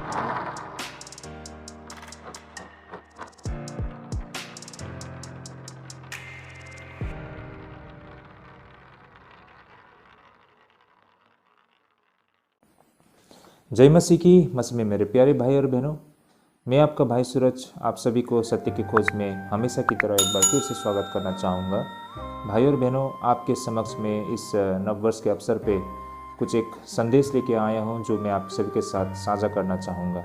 जय मसीह की। मसीह में मेरे प्यारे भाई और बहनों, मैं आपका भाई सूरज आप सभी को सत्य की खोज में हमेशा की तरह एक बार फिर से स्वागत करना चाहूँगा। भाई और बहनों, आपके समक्ष में इस नववर्ष के अवसर पे कुछ एक संदेश लेके आया हूँ जो मैं आप सभी के साथ साझा करना चाहूँगा।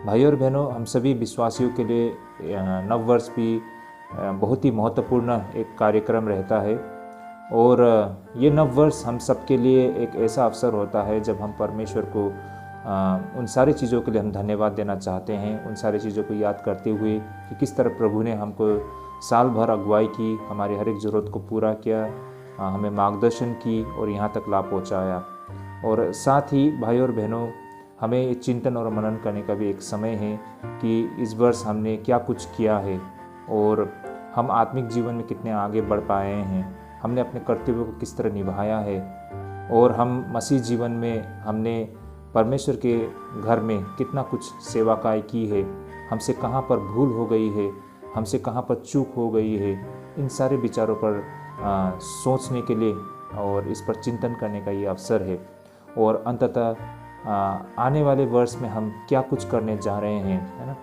भाई और बहनों, हम सभी विश्वासियों के लिए नववर्ष भी बहुत ही महत्वपूर्ण एक कार्यक्रम रहता है और ये नववर्ष हम सबके लिए एक ऐसा अवसर होता है जब हम परमेश्वर को उन सारी चीज़ों के लिए हम धन्यवाद देना चाहते हैं, उन सारी चीज़ों को याद करते हुए कि किस तरह प्रभु ने हमको साल भर अगुवाई की, हमारी हर एक ज़रूरत को पूरा किया, हमें मार्गदर्शन की और यहाँ तक लाभ पहुँचाया। और साथ ही भाई और बहनों, हमें चिंतन और मनन करने का भी एक समय है कि इस वर्ष हमने क्या कुछ किया है और हम आत्मिक जीवन में कितने आगे बढ़ पाए हैं, हमने अपने कर्तव्यों को किस तरह निभाया है और हम मसीह जीवन में हमने परमेश्वर के घर में कितना कुछ सेवाकाई की है, हमसे कहाँ पर भूल हो गई है, हमसे कहाँ पर चूक हो गई है। इन सारे विचारों पर सोचने के लिए और इस पर चिंतन करने का ये अवसर है। और अंततः आने वाले वर्ष में हम क्या कुछ करने जा रहे हैं, है ना,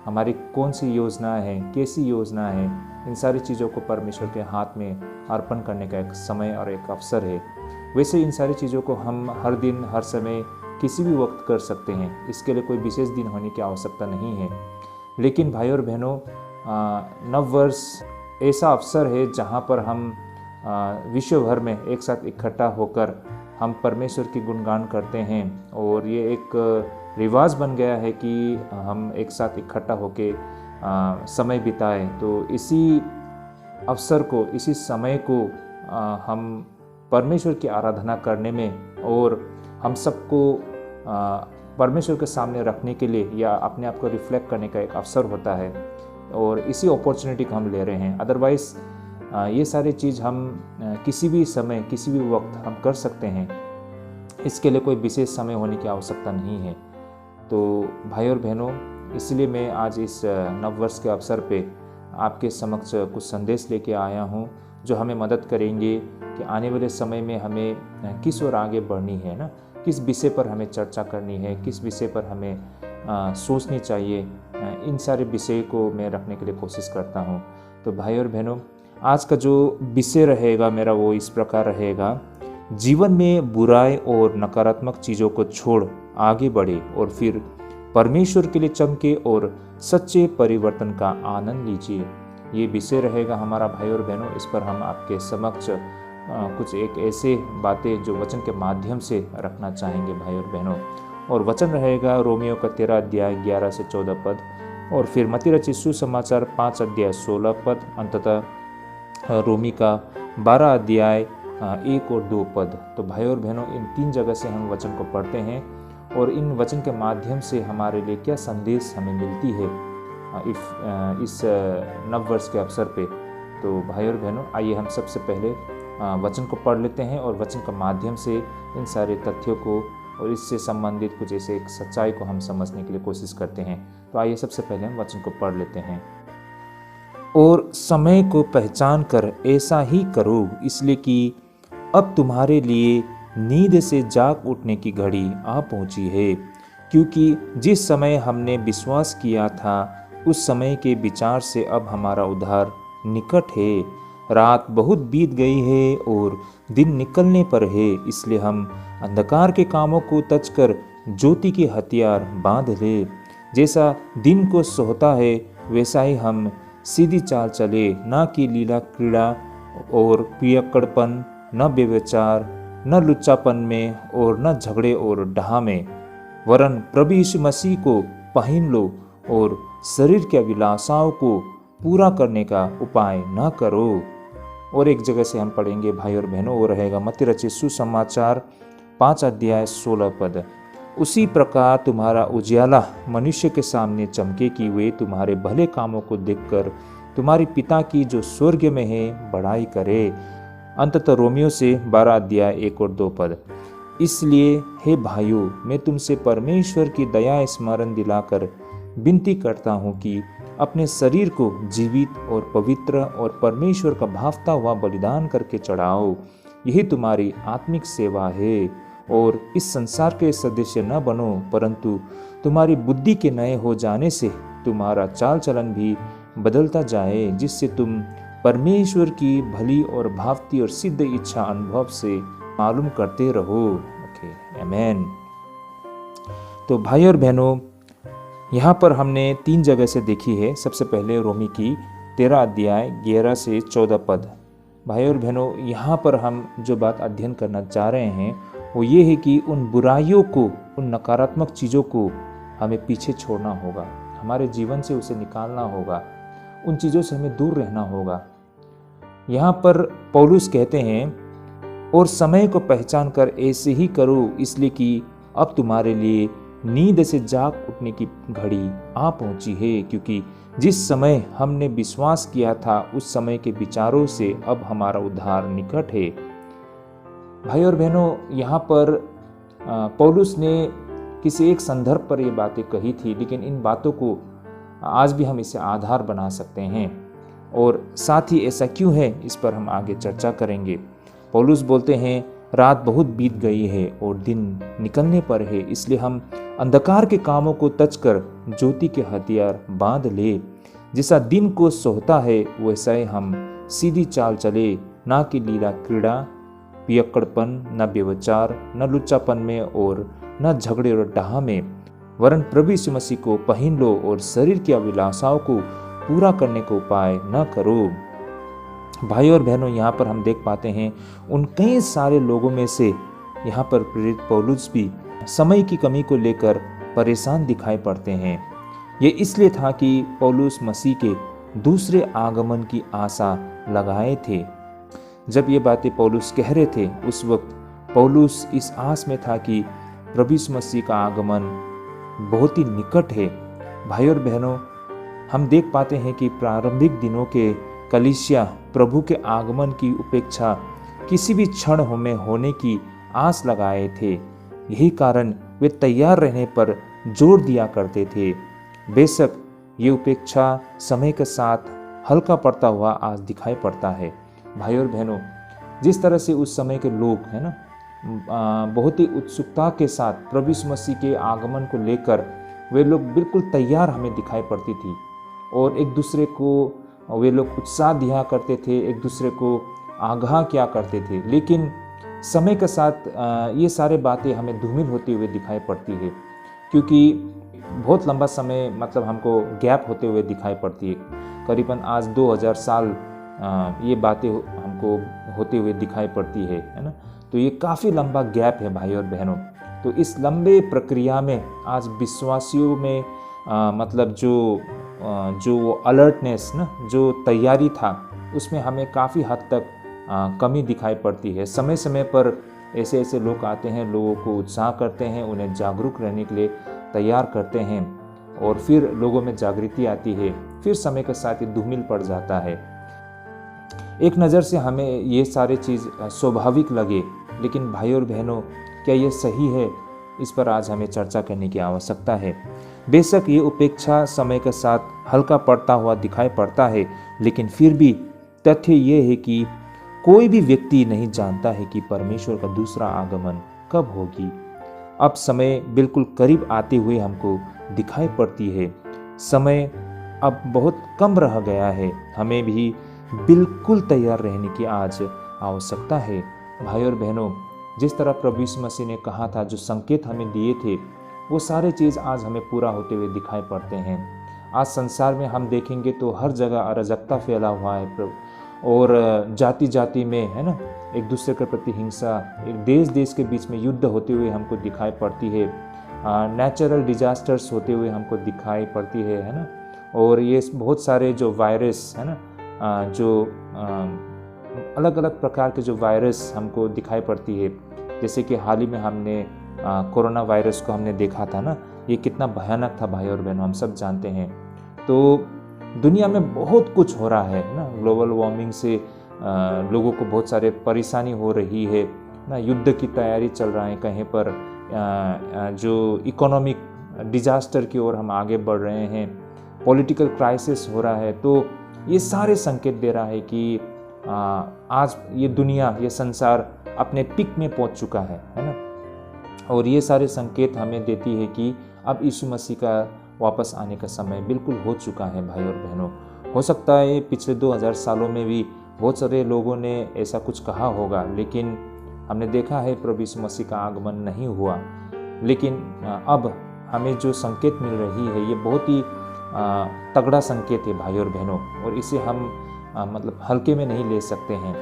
हमारी कौन सी योजना है, कैसी योजना है, इन सारी चीज़ों को परमेश्वर के हाथ में अर्पण करने का एक समय और एक अवसर है। वैसे इन सारी चीज़ों को हम हर दिन हर समय किसी भी वक्त कर सकते हैं, इसके लिए कोई विशेष दिन होने की आवश्यकता नहीं है। लेकिन भाई और बहनों, नव वर्ष ऐसा अवसर है जहाँ पर हम विश्व भर में एक साथ इकट्ठा होकर हम परमेश्वर की गुणगान करते हैं और ये एक रिवाज बन गया है कि हम एक साथ इकट्ठा होके समय बिताएं। तो इसी अवसर को, इसी समय को हम परमेश्वर की आराधना करने में और हम सबको परमेश्वर के सामने रखने के लिए या अपने आप को रिफ्लेक्ट करने का एक अवसर होता है और इसी अपॉर्चुनिटी को हम ले रहे हैं। अदरवाइज़ ये सारी चीज़ हम किसी भी समय किसी भी वक्त हम कर सकते हैं, इसके लिए कोई विशेष समय होने की आवश्यकता नहीं है। तो भाई और बहनों, इसलिए मैं आज इस नववर्ष के अवसर पे आपके समक्ष कुछ संदेश लेके आया हूँ जो हमें मदद करेंगे कि आने वाले समय में हमें किस ओर आगे बढ़नी है ना, किस विषय पर हमें चर्चा करनी है, किस विषय पर हमें सोचनी चाहिए। इन सारे विषय को मैं रखने के लिए कोशिश करता हूँ। तो भाई और बहनों, आज का जो विषय रहेगा मेरा वो इस प्रकार रहेगा, जीवन में बुराई और नकारात्मक चीज़ों को छोड़ आगे बढ़े और फिर परमेश्वर के लिए चमके और सच्चे परिवर्तन का आनंद लीजिए। ये विषय रहेगा हमारा भाई और बहनों। इस पर हम आपके समक्ष कुछ एक ऐसे बातें जो वचन के माध्यम से रखना चाहेंगे भाई और बहनों। और वचन रहेगा रोमियो का 13 अध्याय 11 से 14 पद और फिर मत्ती रचित सुसमाचार 5 अध्याय 16 पद, अंततः रोमी का 12 अध्याय 1 और 2 पद। तो भाई और बहनों, इन 3 जगह से हम वचन को पढ़ते हैं और इन वचन के माध्यम से हमारे लिए क्या संदेश हमें मिलती है इस नववर्ष के अवसर पे। तो भाई और बहनों, आइए हम सबसे पहले वचन को पढ़ लेते हैं और वचन के माध्यम से इन सारे तथ्यों को और इससे संबंधित कुछ ऐसे एक सच्चाई को हम समझने के लिए कोशिश करते हैं। तो आइए सबसे पहले हम वचन को पढ़ लेते हैं। और समय को पहचान कर ऐसा ही करो, इसलिए कि अब तुम्हारे लिए नींद से जाग उठने की घड़ी आ पहुंची है, क्योंकि जिस समय हमने विश्वास किया था उस समय के विचार से अब हमारा उद्धार निकट है। रात बहुत बीत गई है और दिन निकलने पर है, इसलिए हम अंधकार के कामों को तज कर ज्योति के हथियार बांध ले। जैसा दिन को सोहता है वैसा ही हम सीधी चाल चले, ना कि लीला क्रीड़ा और पियक्कड़पन, न व्यभिचार, न लुच्चापन में और न झगड़े और डहा में, वरन प्रभु यीशु मसीह को पहन लो और शरीर के अभिलाषाओं को पूरा करने का उपाय न करो। और एक जगह से हम पढ़ेंगे भाई और बहनों, वो रहेगा मत्ती रचित सुसमाचार 5 अध्याय 16 पद। उसी प्रकार तुम्हारा उजियाला मनुष्य के सामने चमके कि वे तुम्हारे भले कामों को देखकर तुम्हारे पिता की जो स्वर्ग में है बड़ाई करे। अंततः रोमियो से 12 अध्याय 1 और 2 पद। इसलिए हे भाइयों, मैं तुमसे परमेश्वर की दया स्मरण दिलाकर विनती करता हूँ कि अपने शरीर को जीवित और पवित्र और परमेश्वर का भावता हुआ बलिदान करके चढ़ाओ। यही तुम्हारी आत्मिक सेवा है। और इस संसार के सदस्य न बनो, परंतु तुम्हारी बुद्धि के नए हो जाने से तुम्हारा चाल चलन भी बदलता जाए, जिससे तुम परमेश्वर की भली और भावती और सिद्ध इच्छा अनुभव से मालूम करते रहो। ओके, आमेन। तो भाई और बहनों, यहाँ पर हमने 3 जगह से देखी है। सबसे पहले रोमी की 13 अध्याय 11 से 14 पद। भाई और बहनों, यहाँ पर हम जो बात अध्ययन करना चाह रहे हैं वो ये है कि उन बुराइयों को, उन नकारात्मक चीज़ों को हमें पीछे छोड़ना होगा, हमारे जीवन से उसे निकालना होगा, उन चीज़ों से हमें दूर रहना होगा। यहाँ पर पौलुस कहते हैं, और समय को पहचान कर ऐसे ही करो, इसलिए कि अब तुम्हारे लिए नींद से जाग उठने की घड़ी आ पहुंची है, क्योंकि जिस समय हमने विश्वास किया था उस समय के विचारों से अब हमारा उद्धार निकट है। भाई और बहनों, यहाँ पर पौलुस ने किसी एक संदर्भ पर ये बातें कही थी, लेकिन इन बातों को आज भी हम इसे आधार बना सकते हैं। और साथ ही ऐसा क्यों है, इस पर हम आगे चर्चा करेंगे। पौलुस बोलते हैं, रात बहुत बीत गई है और दिन निकलने पर है, इसलिए हम अंधकार के कामों को तज कर ज्योति के हथियार बांध ले। जैसा दिन को सोहता है वैसा ही हम सीधी चाल चले, ना कि लीला क्रीड़ा, पियक्कड़पन, न व्यभिचार, न लुच्चापन में और न झगड़े और डाह में, वरन प्रभु यीशु मसीह को पहन लो और शरीर की अभिलाषाओं को पूरा करने का उपाय न करो। भाई और बहनों, यहाँ पर हम देख पाते हैं उन कई सारे लोगों में से यहाँ पर प्रेरित पौलुस भी समय की कमी को लेकर परेशान दिखाई पड़ते हैं। ये इसलिए था कि पौलुस मसीह के दूसरे आगमन की आशा लगाए थे। जब ये बातें पौलुस कह रहे थे, उस वक्त पौलुस इस आस में था कि प्रभु यीशु मसीह का आगमन बहुत ही निकट है। भाई और बहनों, हम देख पाते हैं कि प्रारंभिक दिनों के कलीसिया प्रभु के आगमन की उपेक्षा किसी भी क्षण में होने की आस लगाए थे। यही कारण वे तैयार रहने पर जोर दिया करते थे। बेशक ये उपेक्षा समय के साथ हल्का पड़ता हुआ आज दिखाई पड़ता है। भाई और बहनों, जिस तरह से उस समय के लोग है ना बहुत ही उत्सुकता के साथ प्रभु यीशु मसीह के आगमन को लेकर वे लोग बिल्कुल तैयार हमें दिखाई पड़ती थी, और एक दूसरे को वे लोग उत्साह दिया करते थे, एक दूसरे को आगाह किया करते थे। लेकिन समय के साथ ये सारे बातें हमें धूमिल होती हुए दिखाई पड़ती है, क्योंकि बहुत लंबा समय मतलब हमको गैप होते हुए दिखाई पड़ती है। करीबन आज 2000 साल ये बातें हमको होते हुए दिखाई पड़ती है ना। तो ये काफ़ी लंबा गैप है भाई और बहनों। तो इस लंबे प्रक्रिया में आज विश्वासियों में मतलब जो अलर्टनेस ना, जो तैयारी था, उसमें हमें काफ़ी हद तक कमी दिखाई पड़ती है। समय समय पर ऐसे ऐसे लोग आते हैं, लोगों को उत्साह करते हैं, उन्हें जागरूक रहने के लिए तैयार करते हैं, और फिर लोगों में जागृति आती है, फिर समय के साथ ये धूमिल पड़ जाता है। एक नज़र से हमें ये सारे चीज़ स्वाभाविक लगे, लेकिन भाई और बहनों, क्या ये सही है? इस पर आज हमें चर्चा करने की आवश्यकता है। बेशक ये उपेक्षा समय के साथ हल्का पड़ता हुआ दिखाई पड़ता है, लेकिन फिर भी तथ्य ये है कि कोई भी व्यक्ति नहीं जानता है कि परमेश्वर का दूसरा आगमन कब होगी। अब समय बिल्कुल करीब आते हुए हमको दिखाई पड़ती है। समय अब बहुत कम रह गया है। हमें भी बिल्कुल तैयार रहने की आज आवश्यकता है। भाई और बहनों, जिस तरह प्रभु यीशु मसीह ने कहा था, जो संकेत हमें दिए थे, वो सारे चीज़ आज हमें पूरा होते हुए दिखाई पड़ते हैं। आज संसार में हम देखेंगे तो हर जगह अराजकता फैला हुआ है प्रभु, और जाति जाति में है ना एक दूसरे के प्रति हिंसा, एक देश देश के बीच में युद्ध होते हुए हमको दिखाई पड़ती है, नेचुरल डिजास्टर्स होते हुए हमको दिखाई पड़ती है ना। और ये बहुत सारे जो वायरस है ना, जो अलग अलग प्रकार के जो वायरस हमको दिखाई पड़ती है, जैसे कि हाल ही में हमने कोरोना वायरस को हमने देखा था ना, ये कितना भयानक था भाई और बहनों, हम सब जानते हैं। तो दुनिया में बहुत कुछ हो रहा है ना, ग्लोबल वार्मिंग से लोगों को बहुत सारे परेशानी हो रही है, ना युद्ध की तैयारी चल रहा है, कहीं पर जो इकोनॉमिक डिजास्टर की ओर हम आगे बढ़ रहे हैं, पॉलिटिकल क्राइसिस हो रहा है। तो ये सारे संकेत दे रहा है कि आज ये दुनिया, ये संसार अपने पीक में पहुंच चुका है ना। और ये सारे संकेत हमें देती है कि अब यीशु मसीह का वापस आने का समय बिल्कुल हो चुका है भाई और बहनों। हो सकता है पिछले 2000 सालों में भी बहुत सारे लोगों ने ऐसा कुछ कहा होगा, लेकिन हमने देखा है प्रभु यीशु मसीह का आगमन नहीं हुआ। लेकिन अब हमें जो संकेत मिल रही है ये बहुत ही तगड़ा संकेत है भाई और बहनों, और इसे हम मतलब हल्के में नहीं ले सकते हैं,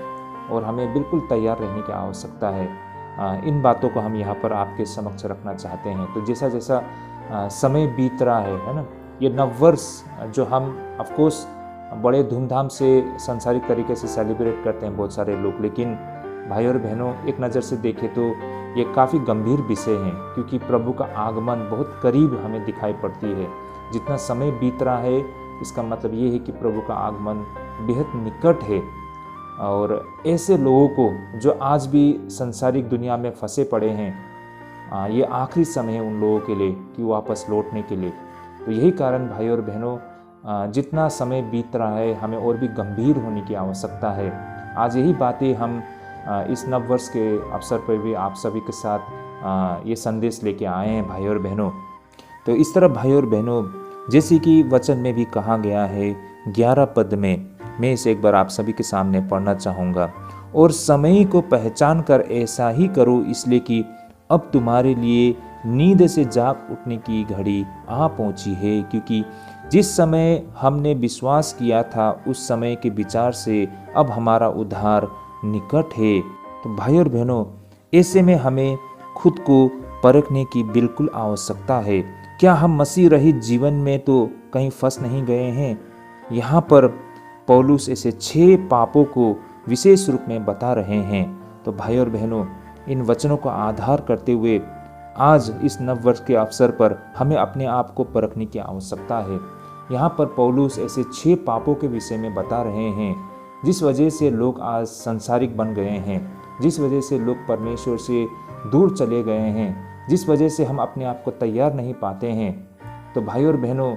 और हमें बिल्कुल तैयार रहने की आवश्यकता है। इन बातों को हम यहाँ पर आपके समक्ष रखना चाहते हैं। तो जैसा जैसा समय बीत रहा है ना, ये नववर्ष जो हम ऑफकोर्स बड़े धूमधाम से सांसारिक तरीके से सेलिब्रेट करते हैं बहुत सारे लोग, लेकिन भाई और बहनों एक नज़र से देखें तो ये काफ़ी गंभीर विषय हैं, क्योंकि प्रभु का आगमन बहुत करीब हमें दिखाई पड़ती है। जितना समय बीत रहा है इसका मतलब ये है कि प्रभु का आगमन बेहद निकट है। और ऐसे लोगों को जो आज भी संसारिक दुनिया में फंसे पड़े हैं, ये आखिरी समय है उन लोगों के लिए कि वापस लौटने के लिए। तो यही कारण भाई और बहनों, जितना समय बीत रहा है हमें और भी गंभीर होने की आवश्यकता है। आज यही बातें हम इस नववर्ष के अवसर पर भी आप सभी के साथ ये संदेश लेके आए हैं भाई और बहनों। तो इस तरह भाई और बहनों, जैसे कि वचन में भी कहा गया है 11 पद में, मैं इसे एक बार आप सभी के सामने पढ़ना चाहूँगा। और समय को पहचान कर ऐसा ही करो, इसलिए कि अब तुम्हारे लिए नींद से जाग उठने की घड़ी आ पहुँची है, क्योंकि जिस समय हमने विश्वास किया था उस समय के विचार से अब हमारा उद्धार निकट है। तो भाई और बहनों, ऐसे में हमें खुद को परखने की बिल्कुल आवश्यकता है। क्या हम मसीह रहित जीवन में तो कहीं फंस नहीं गए हैं? यहाँ पर पौलुस ऐसे 6 पापों को विशेष रूप में बता रहे हैं। तो भाई और बहनों, इन वचनों का आधार करते हुए आज इस नववर्ष के अवसर पर हमें अपने आप को परखने की आवश्यकता है। यहाँ पर पौलुस ऐसे 6 पापों के विषय में बता रहे हैं जिस वजह से लोग आज संसारिक बन गए हैं, जिस वजह से लोग परमेश्वर से दूर चले गए हैं, जिस वजह से हम अपने आप को तैयार नहीं पाते हैं। तो भाई और बहनों,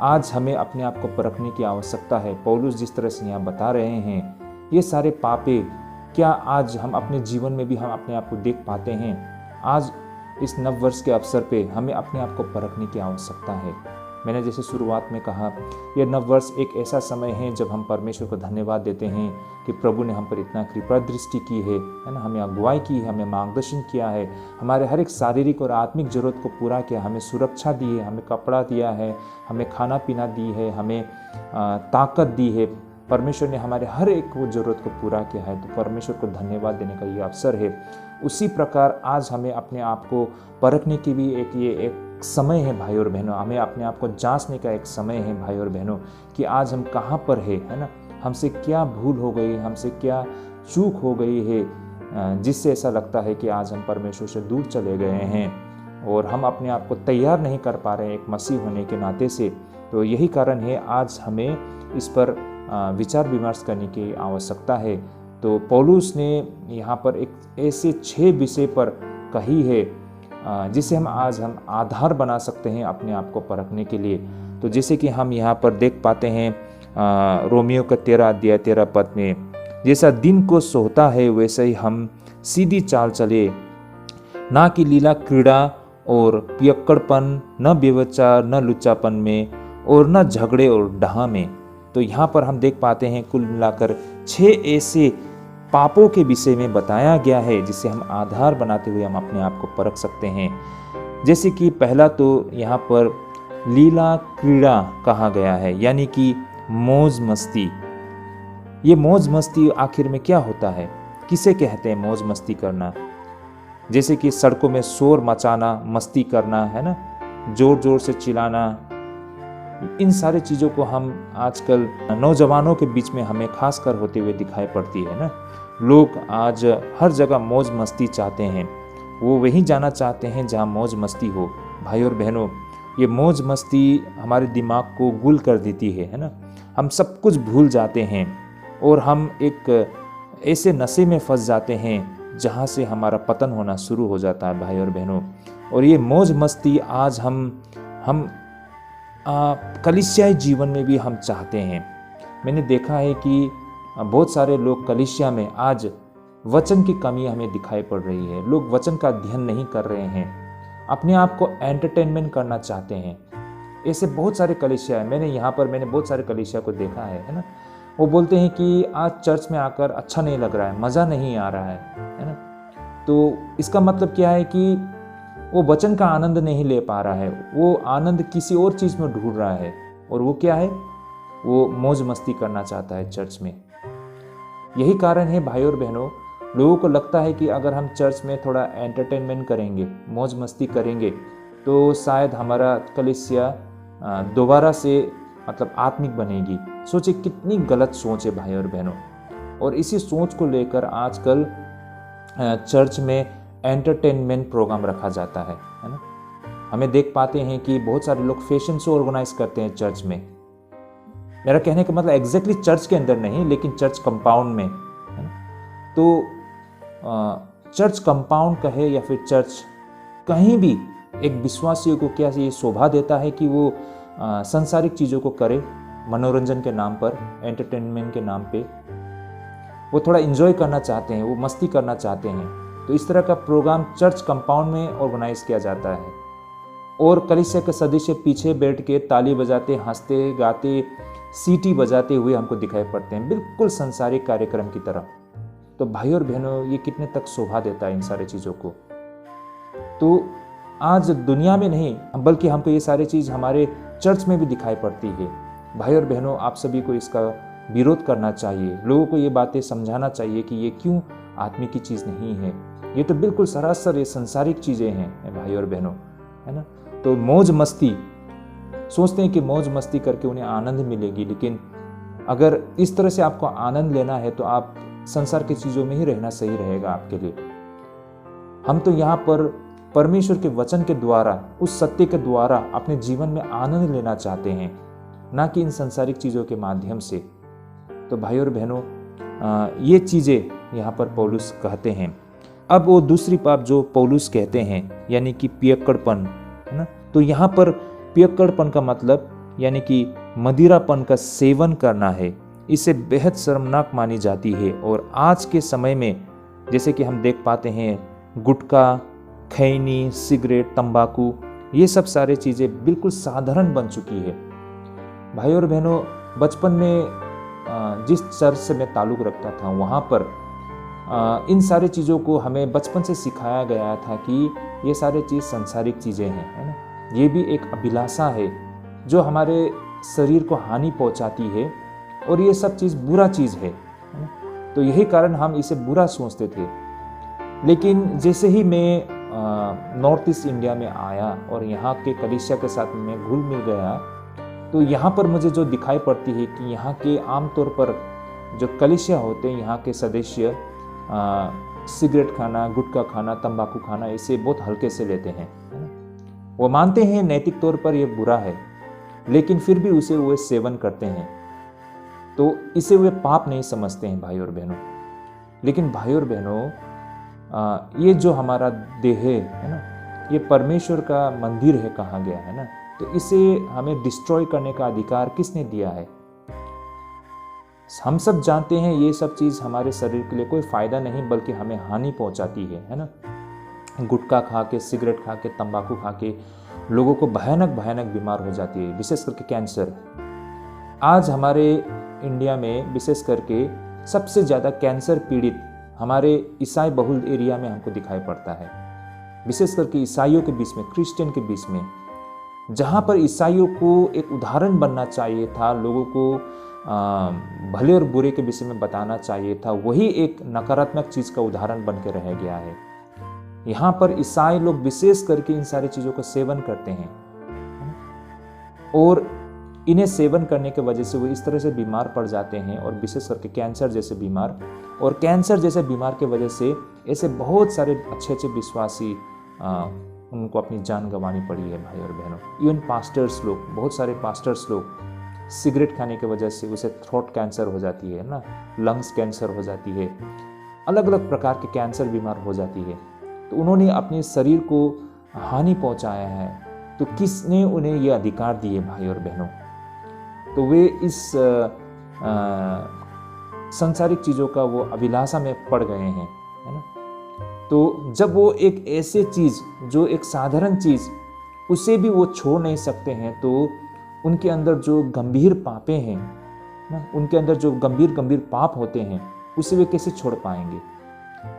आज हमें अपने आप को परखने की आवश्यकता है। पौलुस जिस तरह से यहाँ बता रहे हैं, ये सारे पापे क्या आज हम अपने जीवन में भी हम अपने आप को देख पाते हैं? आज इस नववर्ष के अवसर पे हमें अपने आप को परखने की आवश्यकता है। मैंने जैसे शुरुआत में कहा, यह नववर्ष एक ऐसा समय है जब हम परमेश्वर को धन्यवाद देते हैं कि प्रभु ने हम पर इतना कृपा दृष्टि की है ना, हमें अगुवाई की है, हमें मार्गदर्शन किया है, हमारे हर एक शारीरिक और आत्मिक जरूरत को पूरा किया, हमें सुरक्षा दी है, हमें कपड़ा दिया है, हमें खाना पीना दी है, हमें ताकत दी है। परमेश्वर ने हमारे हर एक वो ज़रूरत को पूरा किया है। तो परमेश्वर को धन्यवाद देने का ये अवसर है। उसी प्रकार आज हमें अपने आप को परखने की भी एक समय है भाई और बहनों। हमें अपने आप को जांचने का एक समय है भाई और बहनों कि आज हम कहाँ पर है ना, हमसे क्या भूल हो गई, हमसे क्या चूक हो गई है जिससे ऐसा लगता है कि आज हम परमेश्वर से दूर चले गए हैं और हम अपने आप को तैयार नहीं कर पा रहे हैं एक मसीह होने के नाते से। तो यही कारण है आज हमें इस पर विचार विमर्श करने की आवश्यकता है। तो पौलुस ने यहाँ पर एक ऐसे 6 विषय पर कही है जिसे हम आधार बना सकते हैं अपने आप को परखने के लिए। तो जैसे कि हम यहाँ पर देख पाते हैं रोमियो का 13 अध्याय 13 पद में, जैसा दिन को सोता है वैसे ही हम सीधी चाल चले, ना कि लीला क्रीड़ा और पियक्कड़पन, न व्यभिचार, न लुच्चापन में, और न झगड़े और डाह में। तो यहाँ पर हम देख पाते हैं कुल मिलाकर 6 ऐसे पापों के विषय में बताया गया है जिसे हम आधार बनाते हुए हम अपने आप को परख सकते हैं। जैसे कि पहला तो यहाँ पर लीला क्रीड़ा कहा गया है, यानी कि मौज मस्ती। ये मौज मस्ती आखिर में क्या होता है, किसे कहते हैं मौज मस्ती करना? जैसे कि सड़कों में शोर मचाना, मस्ती करना, है ना, जोर जोर से चिल्लाना। इन सारी चीज़ों को हम आजकल नौजवानों के बीच में हमें खास कर होते हुए दिखाई पड़ती है ना। लोग आज हर जगह मौज मस्ती चाहते हैं, वो वहीं जाना चाहते हैं जहाँ मौज मस्ती हो। भाई और बहनों, ये मौज मस्ती हमारे दिमाग को गुल कर देती है ना। हम सब कुछ भूल जाते हैं और हम एक ऐसे नशे में फंस जाते हैं जहाँ से हमारा पतन होना शुरू हो जाता है भाई और बहनों। और ये मौज मस्ती आज हम कलीसियाई जीवन में भी हम चाहते हैं। मैंने देखा है कि बहुत सारे लोग कलीसिया में आज वचन की कमी हमें दिखाई पड़ रही है। लोग वचन का अध्ययन नहीं कर रहे हैं, अपने आप को एंटरटेनमेंट करना चाहते हैं। ऐसे बहुत सारे कलीसिया है, मैंने बहुत सारे कलीसिया को देखा है ना। वो बोलते हैं कि आज चर्च में आकर अच्छा नहीं लग रहा है, मज़ा नहीं आ रहा है ना। तो इसका मतलब क्या है कि वो वचन का आनंद नहीं ले पा रहा है, वो आनंद किसी और चीज़ में ढूंढ रहा है। और वो क्या है? वो मौज मस्ती करना चाहता है चर्च में। यही कारण है भाई और बहनों, लोगों को लगता है कि अगर हम चर्च में थोड़ा एंटरटेनमेंट करेंगे, मौज मस्ती करेंगे, तो शायद हमारा कलीसिया दोबारा से मतलब आत्मिक बनेगी। सोचिए कितनी गलत सोच है भाई और बहनों। और इसी सोच को लेकर आजकल चर्च में एंटरटेनमेंट प्रोग्राम रखा जाता है ना। हमें देख पाते हैं कि बहुत सारे लोग फैशन शो ऑर्गेनाइज करते हैं चर्च में। मेरा कहने का मतलब एग्जैक्टली चर्च के अंदर नहीं, लेकिन चर्च कंपाउंड में है ना। तो चर्च कंपाउंड कहे या फिर चर्च कहीं भी एक विश्वासी को क्या ये शोभा देता है कि वो सांसारिक चीज़ों को करे, मनोरंजन के नाम पर, एंटरटेनमेंट के नाम पे वो थोड़ा एंजॉय करना चाहते हैं, वो मस्ती करना चाहते हैं। तो इस तरह का प्रोग्राम चर्च कंपाउंड में ऑर्गेनाइज किया जाता है और कलीसिया के सदस्य पीछे बैठ के ताली बजाते, हंसते गाते, सीटी बजाते हुए हमको दिखाई पड़ते हैं, बिल्कुल संसारिक कार्यक्रम की तरह। तो भाई और बहनों, ये कितने तक शोभा देता है इन सारी चीज़ों को। तो आज दुनिया में नहीं बल्कि हमको ये सारी चीज़ हमारे चर्च में भी दिखाई पड़ती है। भाई और बहनों, आप सभी को इसका विरोध करना चाहिए, लोगों को ये बातें समझाना चाहिए कि ये क्यों आत्मिक की चीज़ नहीं है, ये तो बिल्कुल सरासर ये संसारिक चीज़ें हैं भाई और बहनों, है ना। तो मौज मस्ती सोचते हैं कि मौज मस्ती करके उन्हें आनंद मिलेगी, लेकिन अगर इस तरह से आपको आनंद लेना है तो आप संसार की चीज़ों में ही रहना सही रहेगा आपके लिए। हम तो यहाँ पर परमेश्वर के वचन के द्वारा, उस सत्य के द्वारा अपने जीवन में आनंद लेना चाहते हैं, ना कि इन संसारिक चीज़ों के माध्यम से। तो भाई और बहनों, ये चीज़ें यहाँ पर पौलुस कहते हैं। अब वो दूसरी बात जो पौलुस कहते हैं, यानी कि पियक्कड़पन, है ना। तो यहाँ पर पियक्कड़पन का मतलब यानी कि मदिरापन का सेवन करना है। इसे बेहद शर्मनाक मानी जाती है। और आज के समय में जैसे कि हम देख पाते हैं, गुटखा, खैनी, सिगरेट, तंबाकू, ये सब सारे चीज़ें बिल्कुल साधारण बन चुकी है। भाई और बहनों, बचपन में जिस चर्च से मैं ताल्लुक़ रखता था, वहाँ पर इन सारी चीज़ों को हमें बचपन से सिखाया गया था कि ये सारी चीज़ संसारिक चीज़ें हैं, है ना। ये भी एक अभिलाषा है जो हमारे शरीर को हानि पहुँचाती है और ये सब चीज़ बुरा चीज़ है ना। तो यही कारण हम इसे बुरा सोचते थे। लेकिन जैसे ही मैं नॉर्थ ईस्ट इंडिया में आया और यहाँ के कलीसिया के साथ मैं घुल मिल गया, तो यहाँ पर मुझे जो दिखाई पड़ती है कि यहाँ के आमतौर पर जो कलीसिया होते हैं, यहाँ के सदस्य सिगरेट खाना, गुटखा खाना, तंबाकू खाना इसे बहुत हल्के से लेते हैं, है ना। वो मानते हैं नैतिक तौर पर ये बुरा है, लेकिन फिर भी उसे वे सेवन करते हैं। तो इसे वे पाप नहीं समझते हैं भाई और बहनों। लेकिन भाई और बहनों, ये जो हमारा देह है ना, ये परमेश्वर का मंदिर है, कहा गया है ना। तो इसे हमें डिस्ट्रॉय करने का अधिकार किसने दिया है? हम सब जानते हैं ये सब चीज़ हमारे शरीर के लिए कोई फ़ायदा नहीं बल्कि हमें हानि पहुंचाती है ना। गुटखा खा के, सिगरेट खा के, तंबाकू खा के लोगों को भयानक भयानक बीमार हो जाती है, विशेष करके कैंसर। आज हमारे इंडिया में विशेष करके सबसे ज़्यादा कैंसर पीड़ित हमारे ईसाई बहुल एरिया में हमको दिखाई पड़ता है, विशेष करके ईसाइयों के बीच में, क्रिश्चियन के बीच में। जहाँ पर ईसाइयों को एक उदाहरण बनना चाहिए था, लोगों को भले और बुरे के विषय में बताना चाहिए था, वही एक नकारात्मक चीज़ का उदाहरण बन के रह गया है। यहाँ पर ईसाई लोग विशेष करके इन सारी चीज़ों का सेवन करते हैं और इन्हें सेवन करने की वजह से वो इस तरह से बीमार पड़ जाते हैं, और विशेष करके कैंसर जैसे बीमार, और कैंसर जैसे बीमार के वजह से ऐसे बहुत सारे अच्छे अच्छे विश्वासी उनको अपनी जान गंवानी पड़ी है भाई और बहनों। इवन पास्टर्स लोग, बहुत सारे पास्टर्स लोग सिगरेट खाने की वजह से उसे थ्रोट कैंसर हो जाती है ना, लंग्स कैंसर हो जाती है। अलग अलग प्रकार के कैंसर बीमार हो जाती है। तो उन्होंने अपने शरीर को हानि पहुंचाया है, तो किसने उन्हें ये अधिकार दिए भाई और बहनों? तो वे इस सांसारिक चीज़ों का वो अभिलाषा में पड़ गए हैं, है ना। तो जब वो एक ऐसे चीज़ जो एक साधारण चीज़ उसे भी वो छोड़ नहीं सकते हैं, तो उनके अंदर जो गंभीर पापे हैं ना, उनके अंदर जो गंभीर गंभीर पाप होते हैं उसे वे कैसे छोड़ पाएंगे?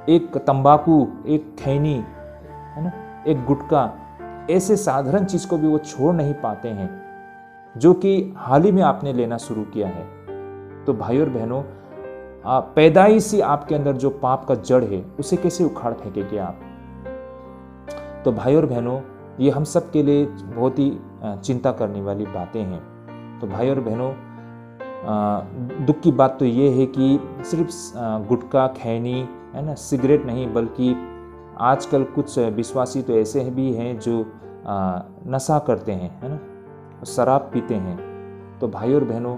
एक तंबाकू, एक खैनी, है ना, एक गुटखा, ऐसे साधारण चीज़ को भी वो छोड़ नहीं पाते हैं, जो कि हाल ही में आपने लेना शुरू किया है। तो भाई और बहनों, पैदाइशी आपके अंदर जो पाप का जड़ है उसे कैसे उखाड़ फेंकेंगे आप? तो भाई और बहनों, ये हम सब के लिए बहुत ही चिंता करने वाली बातें हैं। तो भाई और बहनों, दुख की बात तो ये है कि सिर्फ गुटखा, खैनी, है ना, सिगरेट नहीं, बल्कि आजकल कुछ विश्वासी तो ऐसे भी हैं जो नशा करते हैं, है ना, शराब पीते हैं। तो भाई और बहनों,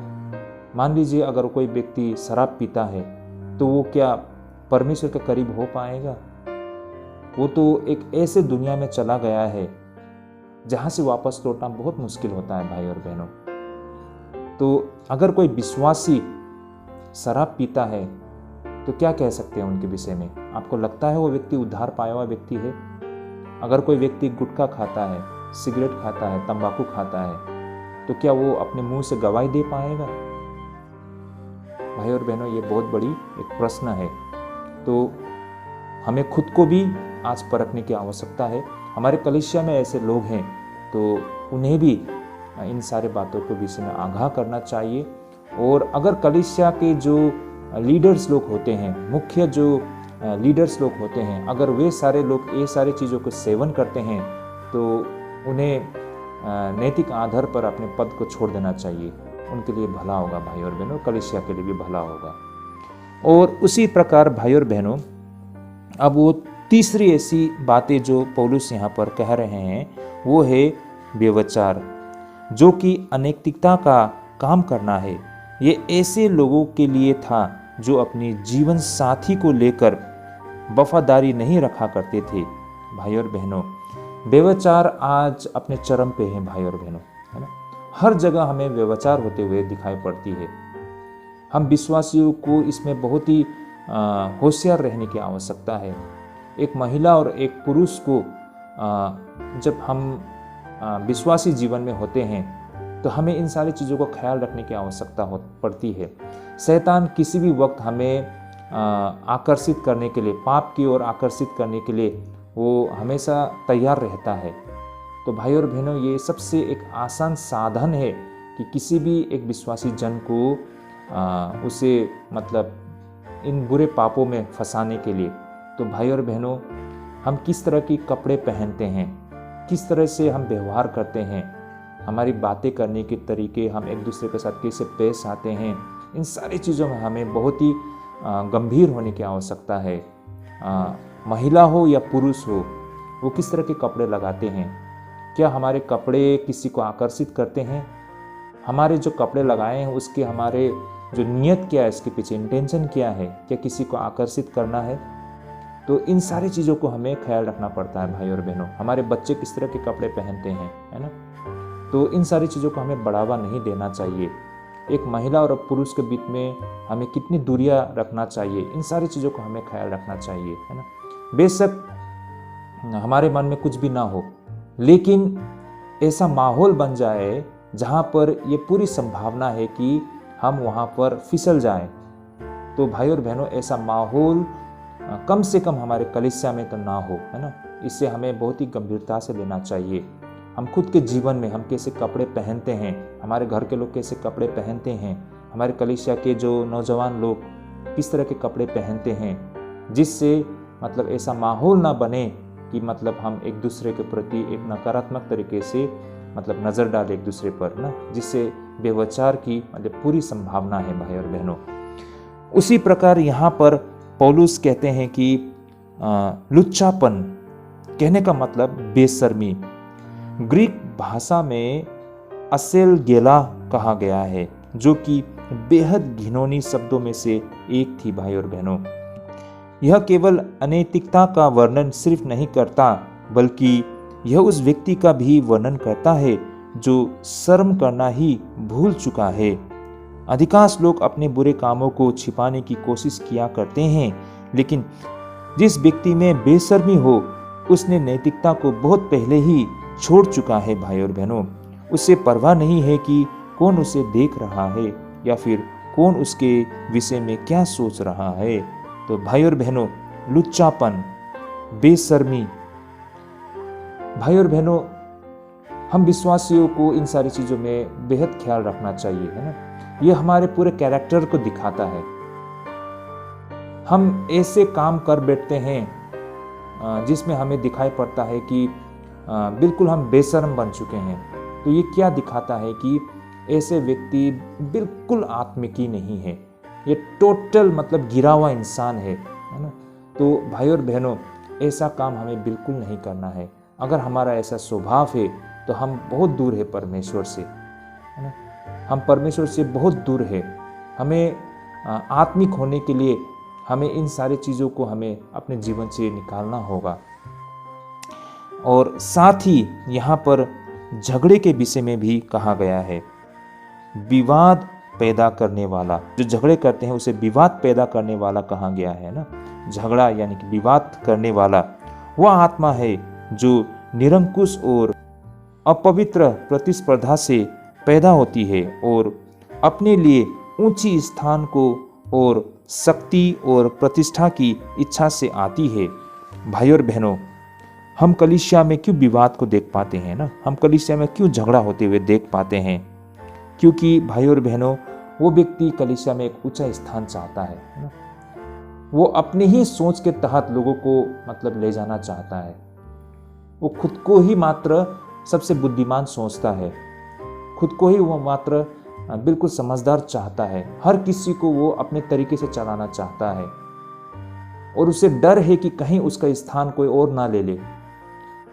मान लीजिए अगर कोई व्यक्ति शराब पीता है तो वो क्या परमेश्वर के करीब हो पाएगा? वो तो एक ऐसे दुनिया में चला गया है जहाँ से वापस लौटना बहुत मुश्किल होता है भाई और बहनों। तो अगर कोई विश्वासी शराब पीता है तो क्या कह सकते हैं उनके विषय में? आपको लगता है वो व्यक्ति उद्धार पाया हुआ व्यक्ति है? अगर कोई व्यक्ति गुटखा खाता है, सिगरेट खाता है, तंबाकू खाता है, तो क्या वो अपने मुंह से गवाही दे पाएगा? भाई और बहनों, ये बहुत बड़ी एक प्रश्न है। तो हमें खुद को भी आज परखने की आवश्यकता है। हमारे कलीसिया में ऐसे लोग हैं तो उन्हें भी इन सारे बातों के विषय में आगाह करना चाहिए। और अगर कलीसिया के जो लीडर्स लोग होते हैं, मुख्य जो लीडर्स लोग होते हैं, अगर वे सारे लोग ये सारी चीज़ों को सेवन करते हैं तो उन्हें नैतिक आधार पर अपने पद को छोड़ देना चाहिए। उनके लिए भला होगा भाई और बहनों, कलीसिया के लिए भी भला होगा। और उसी प्रकार भाई और बहनों, अब वो तीसरी ऐसी बातें जो पौलुस यहाँ पर कह रहे हैं वो है व्यभिचार, जो कि अनैतिकता का काम करना है। ये ऐसे लोगों के लिए था जो अपनी जीवन साथी को लेकर वफादारी नहीं रखा करते थे। भाई और बहनों, व्यभिचार आज अपने चरम पे है भाई और बहनों, है ना। हर जगह हमें व्यभिचार होते हुए दिखाई पड़ती है। हम विश्वासियों को इसमें बहुत ही होशियार रहने की आवश्यकता है। एक महिला और एक पुरुष को जब हम विश्वासी जीवन में होते हैं तो हमें इन सारी चीज़ों का ख्याल रखने की आवश्यकता पड़ती है। शैतान किसी भी वक्त हमें आकर्षित करने के लिए, पाप की ओर आकर्षित करने के लिए वो हमेशा तैयार रहता है। तो भाई और बहनों, ये सबसे एक आसान साधन है कि किसी भी एक विश्वासी जन को उसे मतलब इन बुरे पापों में फंसाने के लिए। तो भाई और बहनों, हम किस तरह के कपड़े पहनते हैं, किस तरह से हम व्यवहार करते हैं, हमारी बातें करने के तरीके, हम एक दूसरे के साथ कैसे पेश आते हैं, इन सारी चीज़ों में हमें बहुत ही गंभीर होने की आवश्यकता है। महिला हो या पुरुष हो, वो किस तरह के कपड़े लगाते हैं, क्या हमारे कपड़े किसी को आकर्षित करते हैं? हमारे जो कपड़े लगाए हैं उसके हमारे जो नियत क्या है, इसके पीछे इंटेंशन क्या है, क्या किसी को आकर्षित करना है? तो इन सारी चीज़ों को हमें ख्याल रखना पड़ता है भाई और बहनों। हमारे बच्चे किस तरह के कपड़े पहनते हैं, है ना, तो इन सारी चीज़ों को हमें बढ़ावा नहीं देना चाहिए। एक महिला और पुरुष के बीच में हमें कितनी दूरियां रखना चाहिए, इन सारी चीज़ों को हमें ख्याल रखना चाहिए, है ना। बेशक हमारे मन में कुछ भी ना हो, लेकिन ऐसा माहौल बन जाए जहाँ पर ये पूरी संभावना है कि हम वहाँ पर फिसल जाएं। तो भाई और बहनों, ऐसा माहौल कम से कम हमारे कलीसिया में तो ना हो, है ना। इससे हमें बहुत ही गंभीरता से लेना चाहिए। हम खुद के जीवन में हम कैसे कपड़े पहनते हैं, हमारे घर के लोग कैसे कपड़े पहनते हैं, हमारे कलीसिया के जो नौजवान लोग किस तरह के कपड़े पहनते हैं, जिससे मतलब ऐसा माहौल ना बने कि मतलब हम एक दूसरे के प्रति एक नकारात्मक तरीके से मतलब नज़र डालें एक दूसरे पर ना, जिससे व्यभिचार की मतलब पूरी संभावना है भाई और बहनों। उसी प्रकार यहाँ पर पौलुस कहते हैं कि लुच्चापन कहने का मतलब बेशर्मी। ग्रीक भाषा में असेल गेला कहा गया है, जो कि बेहद घिनौनी शब्दों में से एक थी भाई और बहनों। यह केवल अनैतिकता का वर्णन सिर्फ नहीं करता, बल्कि यह उस व्यक्ति का भी वर्णन करता है जो शर्म करना ही भूल चुका है। अधिकांश लोग अपने बुरे कामों को छिपाने की कोशिश किया करते हैं, लेकिन जिस व्यक्ति में बेशर्मी हो, उसने नैतिकता को बहुत पहले ही छोड़ चुका है। भाई और बहनों, उसे परवाह नहीं है कि कौन उसे देख रहा है या फिर कौन उसके विषय में क्या सोच रहा है। तो भाई और बहनों, लुच्चापन, बेशर्मी, भाई और बहनों, हम विश्वासियों को इन सारी चीज़ों में बेहद ख्याल रखना चाहिए, है ना। यह हमारे पूरे कैरेक्टर को दिखाता है। हम ऐसे काम कर बैठते हैं जिसमें हमें दिखाई पड़ता है कि बिल्कुल हम बेशर्म बन चुके हैं। तो ये क्या दिखाता है कि ऐसे व्यक्ति बिल्कुल आत्मिकी नहीं है, ये टोटल मतलब गिरा हुआ इंसान है ना। तो भाई और बहनों, ऐसा काम हमें बिल्कुल नहीं करना है। अगर हमारा ऐसा स्वभाव है तो हम बहुत दूर है परमेश्वर से, है ना। हम परमेश्वर से बहुत दूर है। हमें आत्मिक होने के लिए हमें इन सारी चीज़ों को हमें अपने जीवन से निकालना होगा। और साथ ही यहाँ पर झगड़े के विषय में भी कहा गया है। विवाद पैदा करने वाला, जो झगड़े करते हैं उसे विवाद पैदा करने वाला कहा गया है ना। झगड़ा यानी कि विवाद करने वाला वह आत्मा है जो निरंकुश और अपवित्र प्रतिस्पर्धा से पैदा होती है और अपने लिए ऊंची स्थान को और शक्ति और प्रतिष्ठा की इच्छा से आती है। भाई और बहनों, हम कलीसिया में क्यों विवाद को देख पाते हैं ना, हम कलीसिया में क्यों झगड़ा होते हुए देख पाते हैं? क्योंकि भाई और बहनों, वो व्यक्ति कलीसिया में एक ऊंचा स्थान चाहता है ना। वो अपने ही सोच के तहत लोगों को मतलब ले जाना चाहता है। वो खुद को ही मात्र सबसे बुद्धिमान सोचता है, खुद को ही वो मात्र बिल्कुल समझदार चाहता है। हर किसी को वो अपने तरीके से चलाना चाहता है और उसे डर है कि कहीं उसका स्थान कोई और ना ले ले।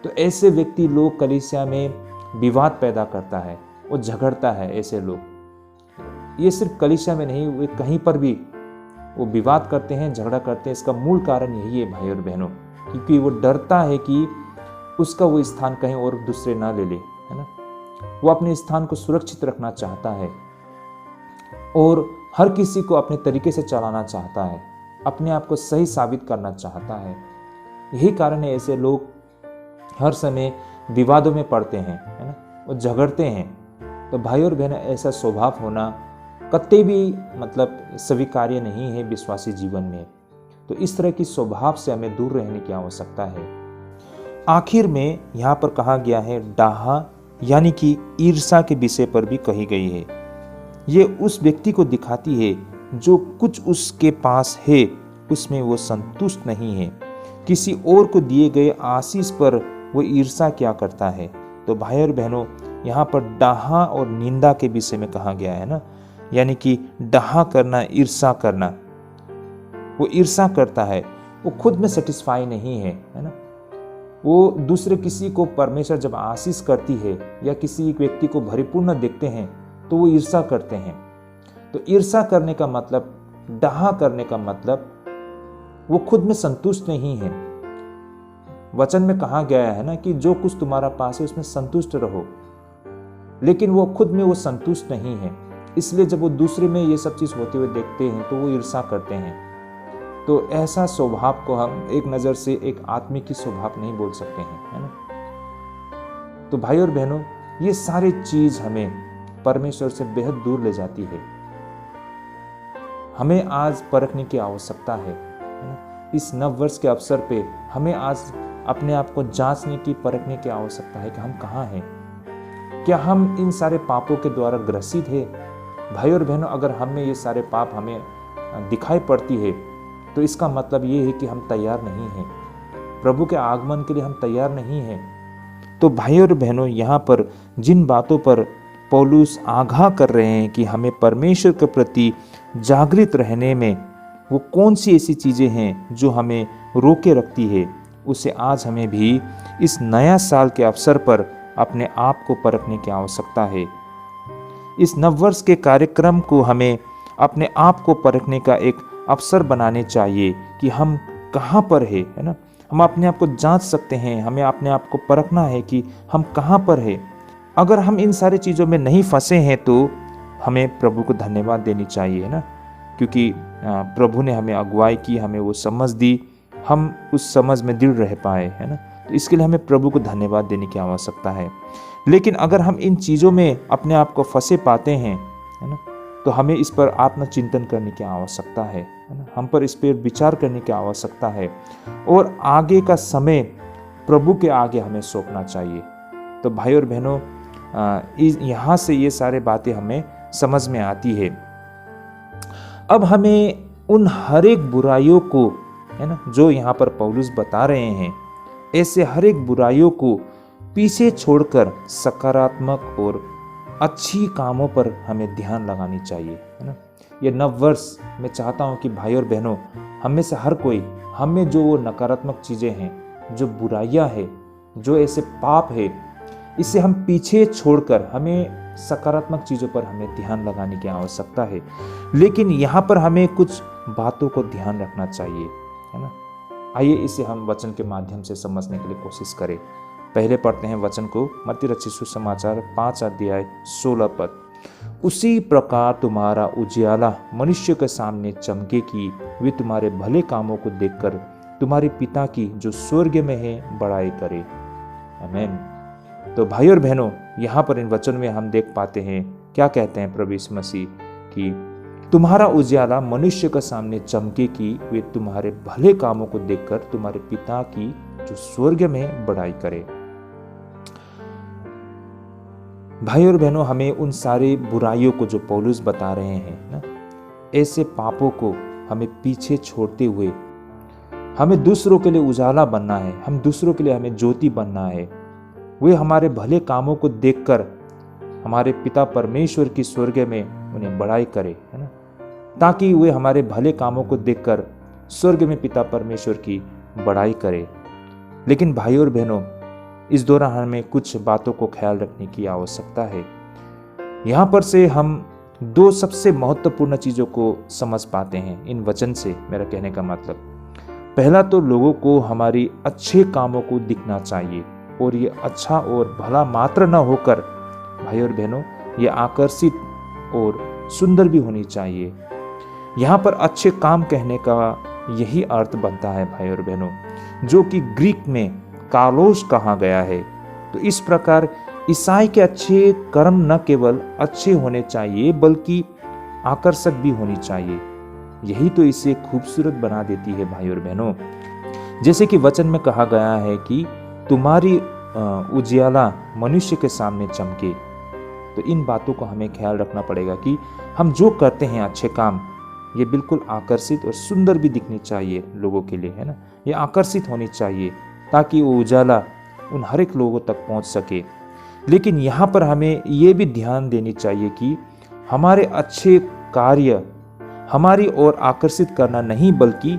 तो ऐसे व्यक्ति लोग कलीसिया में विवाद पैदा करता है, वो झगड़ता है। ऐसे लोग ये सिर्फ कलीसिया में नहीं, वे कहीं पर भी वो विवाद करते हैं, झगड़ा करते हैं। इसका मूल कारण यही है भाई और बहनों, क्योंकि वो डरता है कि उसका वो स्थान कहीं और दूसरे ना ले ले, है ना। वो अपने स्थान को सुरक्षित रखना चाहता है और हर किसी को अपने तरीके से चलाना चाहता है, अपने आप को सही साबित करना चाहता है। यही कारण है ऐसे लोग हर समय विवादों में पड़ते हैं, है ना, वो झगड़ते हैं। तो भाई और बहन, ऐसा स्वभाव होना कतई भी मतलब स्वीकार्य नहीं है विश्वासी जीवन में। तो इस तरह की स्वभाव से हमें दूर रहने की आवश्यकता है। आखिर में यहाँ पर कहा गया है डाहा यानी कि ईर्ष्या के विषय पर भी कही गई है। ये उस व्यक्ति को दिखाती है जो कुछ उसके पास है उसमें वो संतुष्ट नहीं है। किसी और को दिए गए आशीष पर वो ईर्ष्या क्या करता है। तो भाई और बहनों, यहाँ पर डाहा और निंदा के विषय में कहा गया है ना, यानी कि डाहा करना, ईर्ष्या करना। वो ईर्ष्या करता है, वो खुद में सेटिस्फाई नहीं है, है ना। वो दूसरे किसी को परमेश्वर जब आशीष करती है या किसी व्यक्ति को परिपूर्ण देखते हैं तो वो ईर्ष्या करते हैं। तो ईर्ष्या करने का मतलब, डाहा करने का मतलब वो खुद में संतुष्ट नहीं है। वचन में कहा गया है ना कि जो कुछ तुम्हारा पास है उसमें संतुष्ट रहो, लेकिन वो खुद में वो संतुष्ट नहीं है। इसलिए जब वो दूसरे में ये सब चीज़ होते हुए देखते हैं तो वो ईर्ष्या करते हैं। तो ऐसा स्वभाव को हम एक नज़र से एक आत्मिक स्वभाव नहीं बोल सकते हैं, है ना। तो भाई और बहनों, ये सारी चीज़ हमें परमेश्वर से बेहद दूर ले जाती है। हमें आज परखने की आवश्यकता है ना। इस नव वर्ष के अवसर पे हमें आज अपने आप को जांचने की, परखने की आवश्यकता है कि हम कहाँ हैं। क्या हम इन सारे पापों के द्वारा ग्रसित है? भाई और बहनों, अगर हमें ये सारे पाप हमें दिखाई पड़ती है तो इसका मतलब ये है कि हम तैयार नहीं हैं, प्रभु के आगमन के लिए हम तैयार नहीं हैं। तो भाई और बहनों, यहाँ पर जिन बातों पर पौलुस आगाह कर रहे हैं कि हमें परमेश्वर के प्रति जागृत रहने में वो कौन सी ऐसी चीज़ें हैं जो हमें रोके रखती है, उसे आज हमें भी इस नया साल के अवसर पर अपने आप को परखने की आवश्यकता है। इस नववर्ष के कार्यक्रम को हमें अपने आप को परखने का एक अवसर बनाने चाहिए कि हम कहाँ पर है ना। हम अपने आप को जांच सकते हैं, हमें अपने आप को परखना है कि हम कहाँ पर है। अगर हम इन सारी चीज़ों में नहीं फंसे हैं तो हमें प्रभु को धन्यवाद देनी चाहिए, है ना, क्योंकि प्रभु ने हमें अगुवाई की, हमें वो समझ दी, हम उस समझ में दृढ़ रह पाए, है ना। तो इसके लिए हमें प्रभु को धन्यवाद देने की आवश्यकता है। लेकिन अगर हम इन चीज़ों में अपने आप को फंसे पाते हैं, है ना, तो हमें इस पर आत्मचिंतन करने की आवश्यकता है ना, हम पर इस पर विचार करने की आवश्यकता है और आगे का समय प्रभु के आगे हमें सौंपना चाहिए। तो भाई और बहनों, यहाँ से ये सारे बातें हमें समझ में आती है। अब हमें उन हर एक बुराइयों को, है ना, जो यहाँ पर पौलुस बता रहे हैं, ऐसे हर एक बुराइयों को पीछे छोड़कर सकारात्मक और अच्छी कामों पर हमें ध्यान लगानी चाहिए, है ना। ये नव वर्ष मैं चाहता हूँ कि भाई और बहनों, हम में से हर कोई, हमें जो वो नकारात्मक चीज़ें हैं, जो बुराइयां हैं, जो ऐसे पाप है, इसे हम पीछे छोड़कर हमें सकारात्मक चीज़ों पर हमें ध्यान लगाने की आवश्यकता है। लेकिन यहाँ पर हमें कुछ बातों को ध्यान रखना चाहिए, है ना। आइए इसे हम वचन के माध्यम से समझने के लिए कोशिश करें। पहले पढ़ते हैं वचन को, मत्ती रचित सुसमाचार 5 अध्याय 16 पद। उसी प्रकार तुम्हारा उजियाला मनुष्य के सामने चमके कि वे तुम्हारे भले कामों को देखकर तुम्हारे पिता की जो स्वर्ग में है बड़ाई करे। आमीन। तो भाई और बहनों, यहाँ पर इन वचन में हम देख पाते हैं क्या कहते हैं प्रभु यीशु मसीह कि तुम्हारा उजियाला मनुष्य के सामने चमके कि वे तुम्हारे भले कामों को देखकर तुम्हारे पिता की जो स्वर्ग में बड़ाई करे। भाई और बहनों, हमें उन सारी बुराइयों को जो पौलुस बता रहे हैं ना, ऐसे पापों को हमें पीछे छोड़ते हुए हमें दूसरों के लिए उजाला बनना है, हम दूसरों के लिए हमें ज्योति बनना है। वे हमारे भले कामों को देखकर हमारे पिता परमेश्वर की स्वर्ग में उन्हें बड़ाई करे, है ना, ताकि वे हमारे भले कामों को देखकर स्वर्ग में पिता परमेश्वर की बड़ाई करे। लेकिन भाई और बहनों, इस दौरान हमें कुछ बातों को ख्याल रखने की आवश्यकता है। यहाँ पर से हम दो सबसे महत्वपूर्ण चीज़ों को समझ पाते हैं इन वचन से। मेरा कहने का मतलब, पहला तो लोगों को हमारी अच्छे कामों को दिखना चाहिए, और ये अच्छा और भला मात्र न होकर भाई और बहनों, ये आकर्षित और सुंदर भी होनी चाहिए। यहाँ पर अच्छे काम कहने का यही अर्थ बनता है भाई और बहनों, जो कि ग्रीक में कालोस कहा गया है। तो इस प्रकार ईसाई के अच्छे कर्म न केवल अच्छे होने चाहिए बल्कि आकर्षक भी होनी चाहिए। यही तो इसे खूबसूरत बना देती है भाई और बहनों। जैसे कि वचन में कहा गया है कि तुम्हारी उजियाला मनुष्य के सामने चमके। तो इन बातों को हमें ख्याल रखना पड़ेगा कि हम जो करते हैं अच्छे काम, ये बिल्कुल आकर्षित और सुंदर भी दिखनी चाहिए लोगों के लिए, है ना। ये आकर्षित होनी चाहिए ताकि वो उजाला उन हर एक लोगों तक पहुंच सके। लेकिन यहाँ पर हमें ये भी ध्यान देनी चाहिए कि हमारे अच्छे कार्य हमारी ओर आकर्षित करना नहीं बल्कि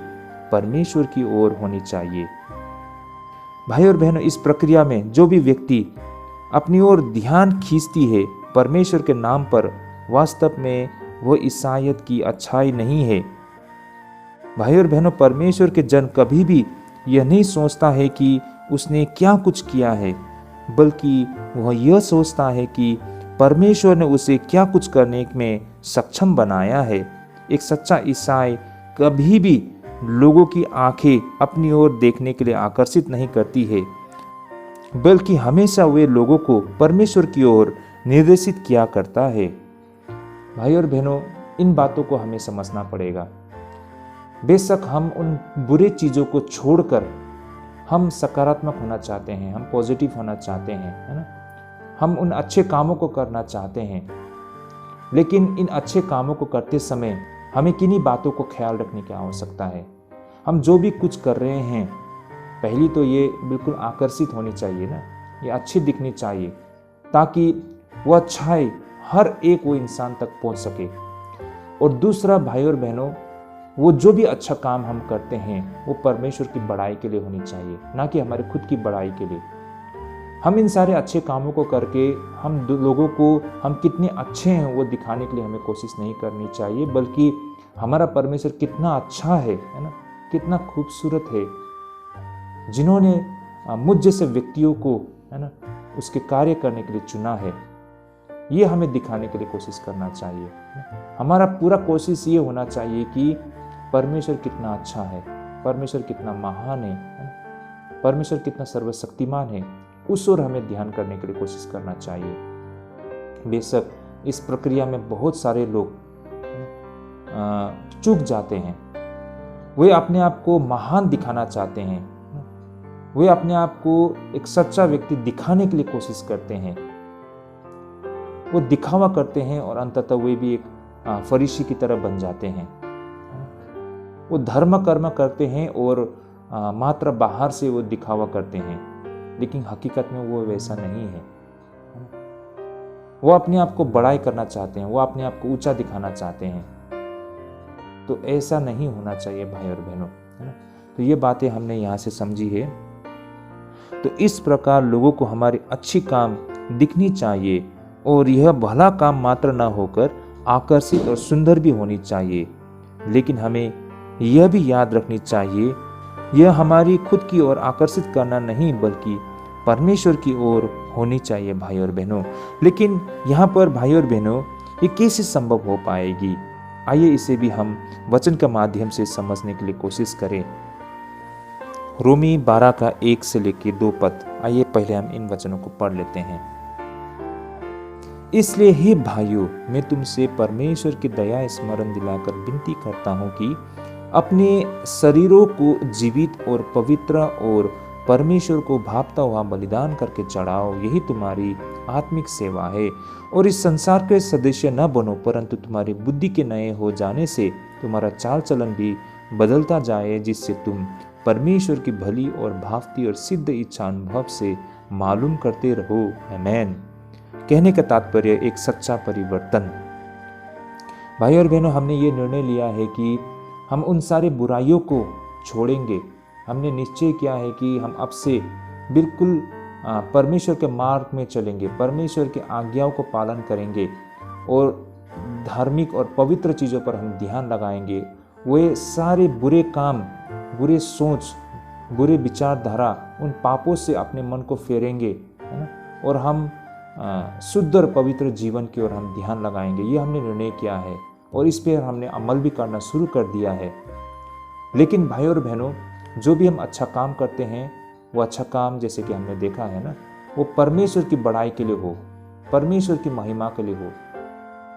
परमेश्वर की ओर होनी चाहिए। भाई और बहनों, इस प्रक्रिया में जो भी व्यक्ति अपनी ओर ध्यान खींचती है परमेश्वर के नाम पर, वास्तव में वो ईसाइयत की अच्छाई नहीं है। भाई और बहनों, परमेश्वर के जन कभी भी यह नहीं सोचता है कि उसने क्या कुछ किया है, बल्कि वह यह सोचता है कि परमेश्वर ने उसे क्या कुछ करने में सक्षम बनाया है। एक सच्चा ईसाई कभी भी लोगों की आंखें अपनी ओर देखने के लिए आकर्षित नहीं करती है, बल्कि हमेशा वे लोगों को परमेश्वर की ओर निर्देशित किया करता है। भाई और बहनों, इन बातों को हमें समझना पड़ेगा। बेशक हम उन बुरे चीज़ों को छोड़कर हम सकारात्मक होना चाहते हैं, हम पॉजिटिव होना चाहते हैं, है ना, हम उन अच्छे कामों को करना चाहते हैं। लेकिन इन अच्छे कामों को करते समय हमें किन्हीं बातों को ख्याल रखने की आवश्यकता है। हम जो भी कुछ कर रहे हैं, पहली तो ये बिल्कुल आकर्षित होनी चाहिए ना, ये अच्छी दिखनी चाहिए ताकि वो अच्छाई हर एक वो इंसान तक पहुंच सके। और दूसरा भाई और बहनों, वो जो भी अच्छा काम हम करते हैं वो परमेश्वर की बड़ाई के लिए होनी चाहिए, ना कि हमारे खुद की बड़ाई के लिए। हम इन सारे अच्छे कामों को करके हम लोगों को हम कितने अच्छे हैं वो दिखाने के लिए हमें कोशिश नहीं करनी चाहिए, बल्कि हमारा परमेश्वर कितना अच्छा है ना, कितना खूबसूरत है, जिन्होंने मुझ जैसे व्यक्तियों को, है ना, उसके कार्य करने के लिए चुना है। ये हमें दिखाने के लिए कोशिश करना चाहिए। हमारा पूरा कोशिश ये होना चाहिए कि परमेश्वर कितना अच्छा है, परमेश्वर कितना महान है, परमेश्वर कितना सर्वशक्तिमान है, उस ओर हमें ध्यान करने के लिए कोशिश करना चाहिए। बेशक इस प्रक्रिया में बहुत सारे लोग चूक जाते हैं। वे अपने आप को महान दिखाना चाहते हैं, वे अपने आप को एक सच्चा व्यक्ति दिखाने के लिए कोशिश करते हैं, वो दिखावा करते हैं और अंततः वे भी एक फरीसी की तरह बन जाते हैं। वो धर्म कर्म करते हैं और मात्र बाहर से वो दिखावा करते हैं, लेकिन हकीकत में वो वैसा नहीं है। वो अपने आप को बड़ाई करना चाहते हैं, वो अपने आप को ऊंचा दिखाना चाहते हैं। तो ऐसा नहीं होना चाहिए भाई और बहनों, है ना। तो ये बातें हमने यहाँ से समझी है। तो इस प्रकार लोगों को हमारी अच्छी काम दिखनी चाहिए और यह भला काम मात्र न होकर आकर्षित और सुंदर भी होनी चाहिए। लेकिन हमें यह भी याद रखनी चाहिए, यह हमारी खुद की ओर आकर्षित करना नहीं बल्कि परमेश्वर की ओर होनी चाहिए भाई और बहनों। लेकिन यहाँ पर भाई और बहनों ये कैसे संभव हो पाएगी? आइए इसे भी हम वचन के माध्यम से समझने के लिए कोशिश करें। रोमी 12 का 1 से लेकर 2 पद, आइए पहले हम इन वचनों को पढ़ लेते हैं। इसलिए हे भाइयों, मैं तुमसे परमेश्वर की दया स्मरण दिलाकर विनती करता हूँ कि अपने शरीरों को जीवित और पवित्र और परमेश्वर को भावता हुआ बलिदान करके चढ़ाओ, यही तुम्हारी आत्मिक सेवा है। और इस संसार के सदस्य न बनो, परंतु तुम्हारी बुद्धि के नए हो जाने से तुम्हारा चाल चलन भी बदलता जाए, जिससे तुम परमेश्वर की भली और भावती और सिद्ध इच्छा अनुभव से मालूम करते रहो। आमीन। कहने का तात्पर्य एक सच्चा परिवर्तन। भाई और बहनों, हमने ये निर्णय लिया है कि हम उन सारी बुराइयों को छोड़ेंगे। हमने निश्चय किया है कि हम अब से बिल्कुल परमेश्वर के मार्ग में चलेंगे, परमेश्वर की आज्ञाओं को पालन करेंगे और धार्मिक और पवित्र चीज़ों पर हम ध्यान लगाएंगे। वे सारे बुरे काम, बुरे सोच, बुरे विचारधारा, उन पापों से अपने मन को फेरेंगे, है ना, और हम शुद्ध और पवित्र जीवन की ओर हम ध्यान लगाएंगे। ये हमने निर्णय किया है और इस पर हमने अमल भी करना शुरू कर दिया है। लेकिन भाई और बहनों, जो भी हम अच्छा काम करते हैं वो अच्छा काम, जैसे कि हमने देखा है ना, वो परमेश्वर की बड़ाई के लिए हो, परमेश्वर की महिमा के लिए हो,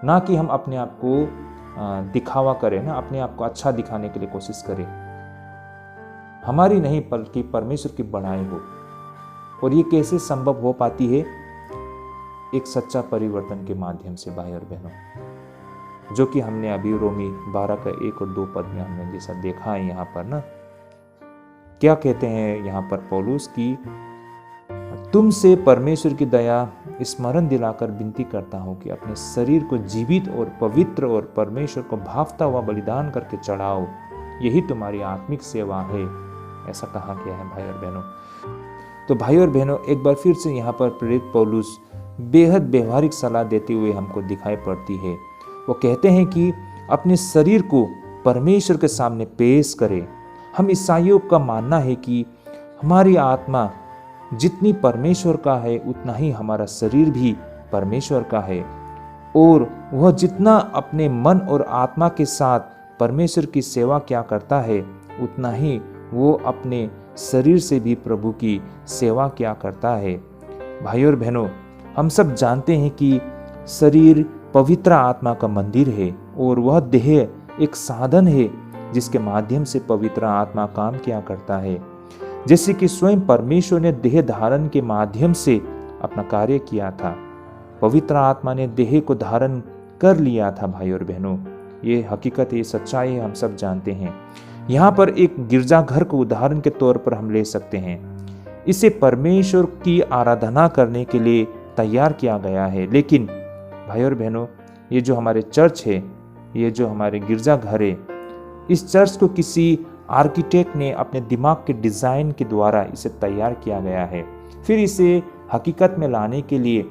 ना कि हम अपने आप को दिखावा करें, ना अपने आप को अच्छा दिखाने के लिए कोशिश करें। हमारी नहीं बल्कि परमेश्वर की बड़ाई हो। और ये कैसे संभव हो पाती है? एक सच्चा परिवर्तन के माध्यम से भाई और बहनों, जो कि हमने अभी रोमी 12 का 1 और 2 पद में हमने जैसा देखा है। यहाँ पर ना क्या कहते हैं यहाँ पर पौलुस की, तुमसे परमेश्वर की दया स्मरण दिलाकर विनती करता हूँ कि अपने शरीर को जीवित और पवित्र और परमेश्वर को भावता हुआ बलिदान करके चढ़ाओ, यही तुम्हारी आत्मिक सेवा है। ऐसा कहा गया है भाई और बहनों। तो भाई और बहनों, एक बार फिर से यहाँ पर प्रेरित पौलुस बेहद व्यवहारिक सलाह देते हुए हमको दिखाई पड़ती है। वो कहते हैं कि अपने शरीर को परमेश्वर के सामने पेश करें। हम ईसाइयों का मानना है कि हमारी आत्मा जितनी परमेश्वर का है उतना ही हमारा शरीर भी परमेश्वर का है, और वह जितना अपने मन और आत्मा के साथ परमेश्वर की सेवा क्या करता है उतना ही वो अपने शरीर से भी प्रभु की सेवा क्या करता है। भाई और बहनों, हम सब जानते हैं कि शरीर पवित्र आत्मा का मंदिर है और वह देह एक साधन है जिसके माध्यम से पवित्र आत्मा काम किया करता है। जैसे कि स्वयं परमेश्वर ने देह धारण के माध्यम से अपना कार्य किया था, पवित्र आत्मा ने देह को धारण कर लिया था। भाई और बहनों, ये हकीकत, ये सच्चाई हम सब जानते हैं। यहाँ पर एक गिरजाघर को उदाहरण के तौर पर हम ले सकते हैं। इसे परमेश्वर की आराधना करने के लिए तैयार किया गया है। लेकिन भाई और बहनों, ये जो हमारे चर्च है, ये जो हमारे गिरजाघर है, इस चर्च को किसी आर्किटेक्ट ने अपने दिमाग के डिज़ाइन के द्वारा इसे तैयार किया गया है। फिर इसे हकीकत में लाने के लिए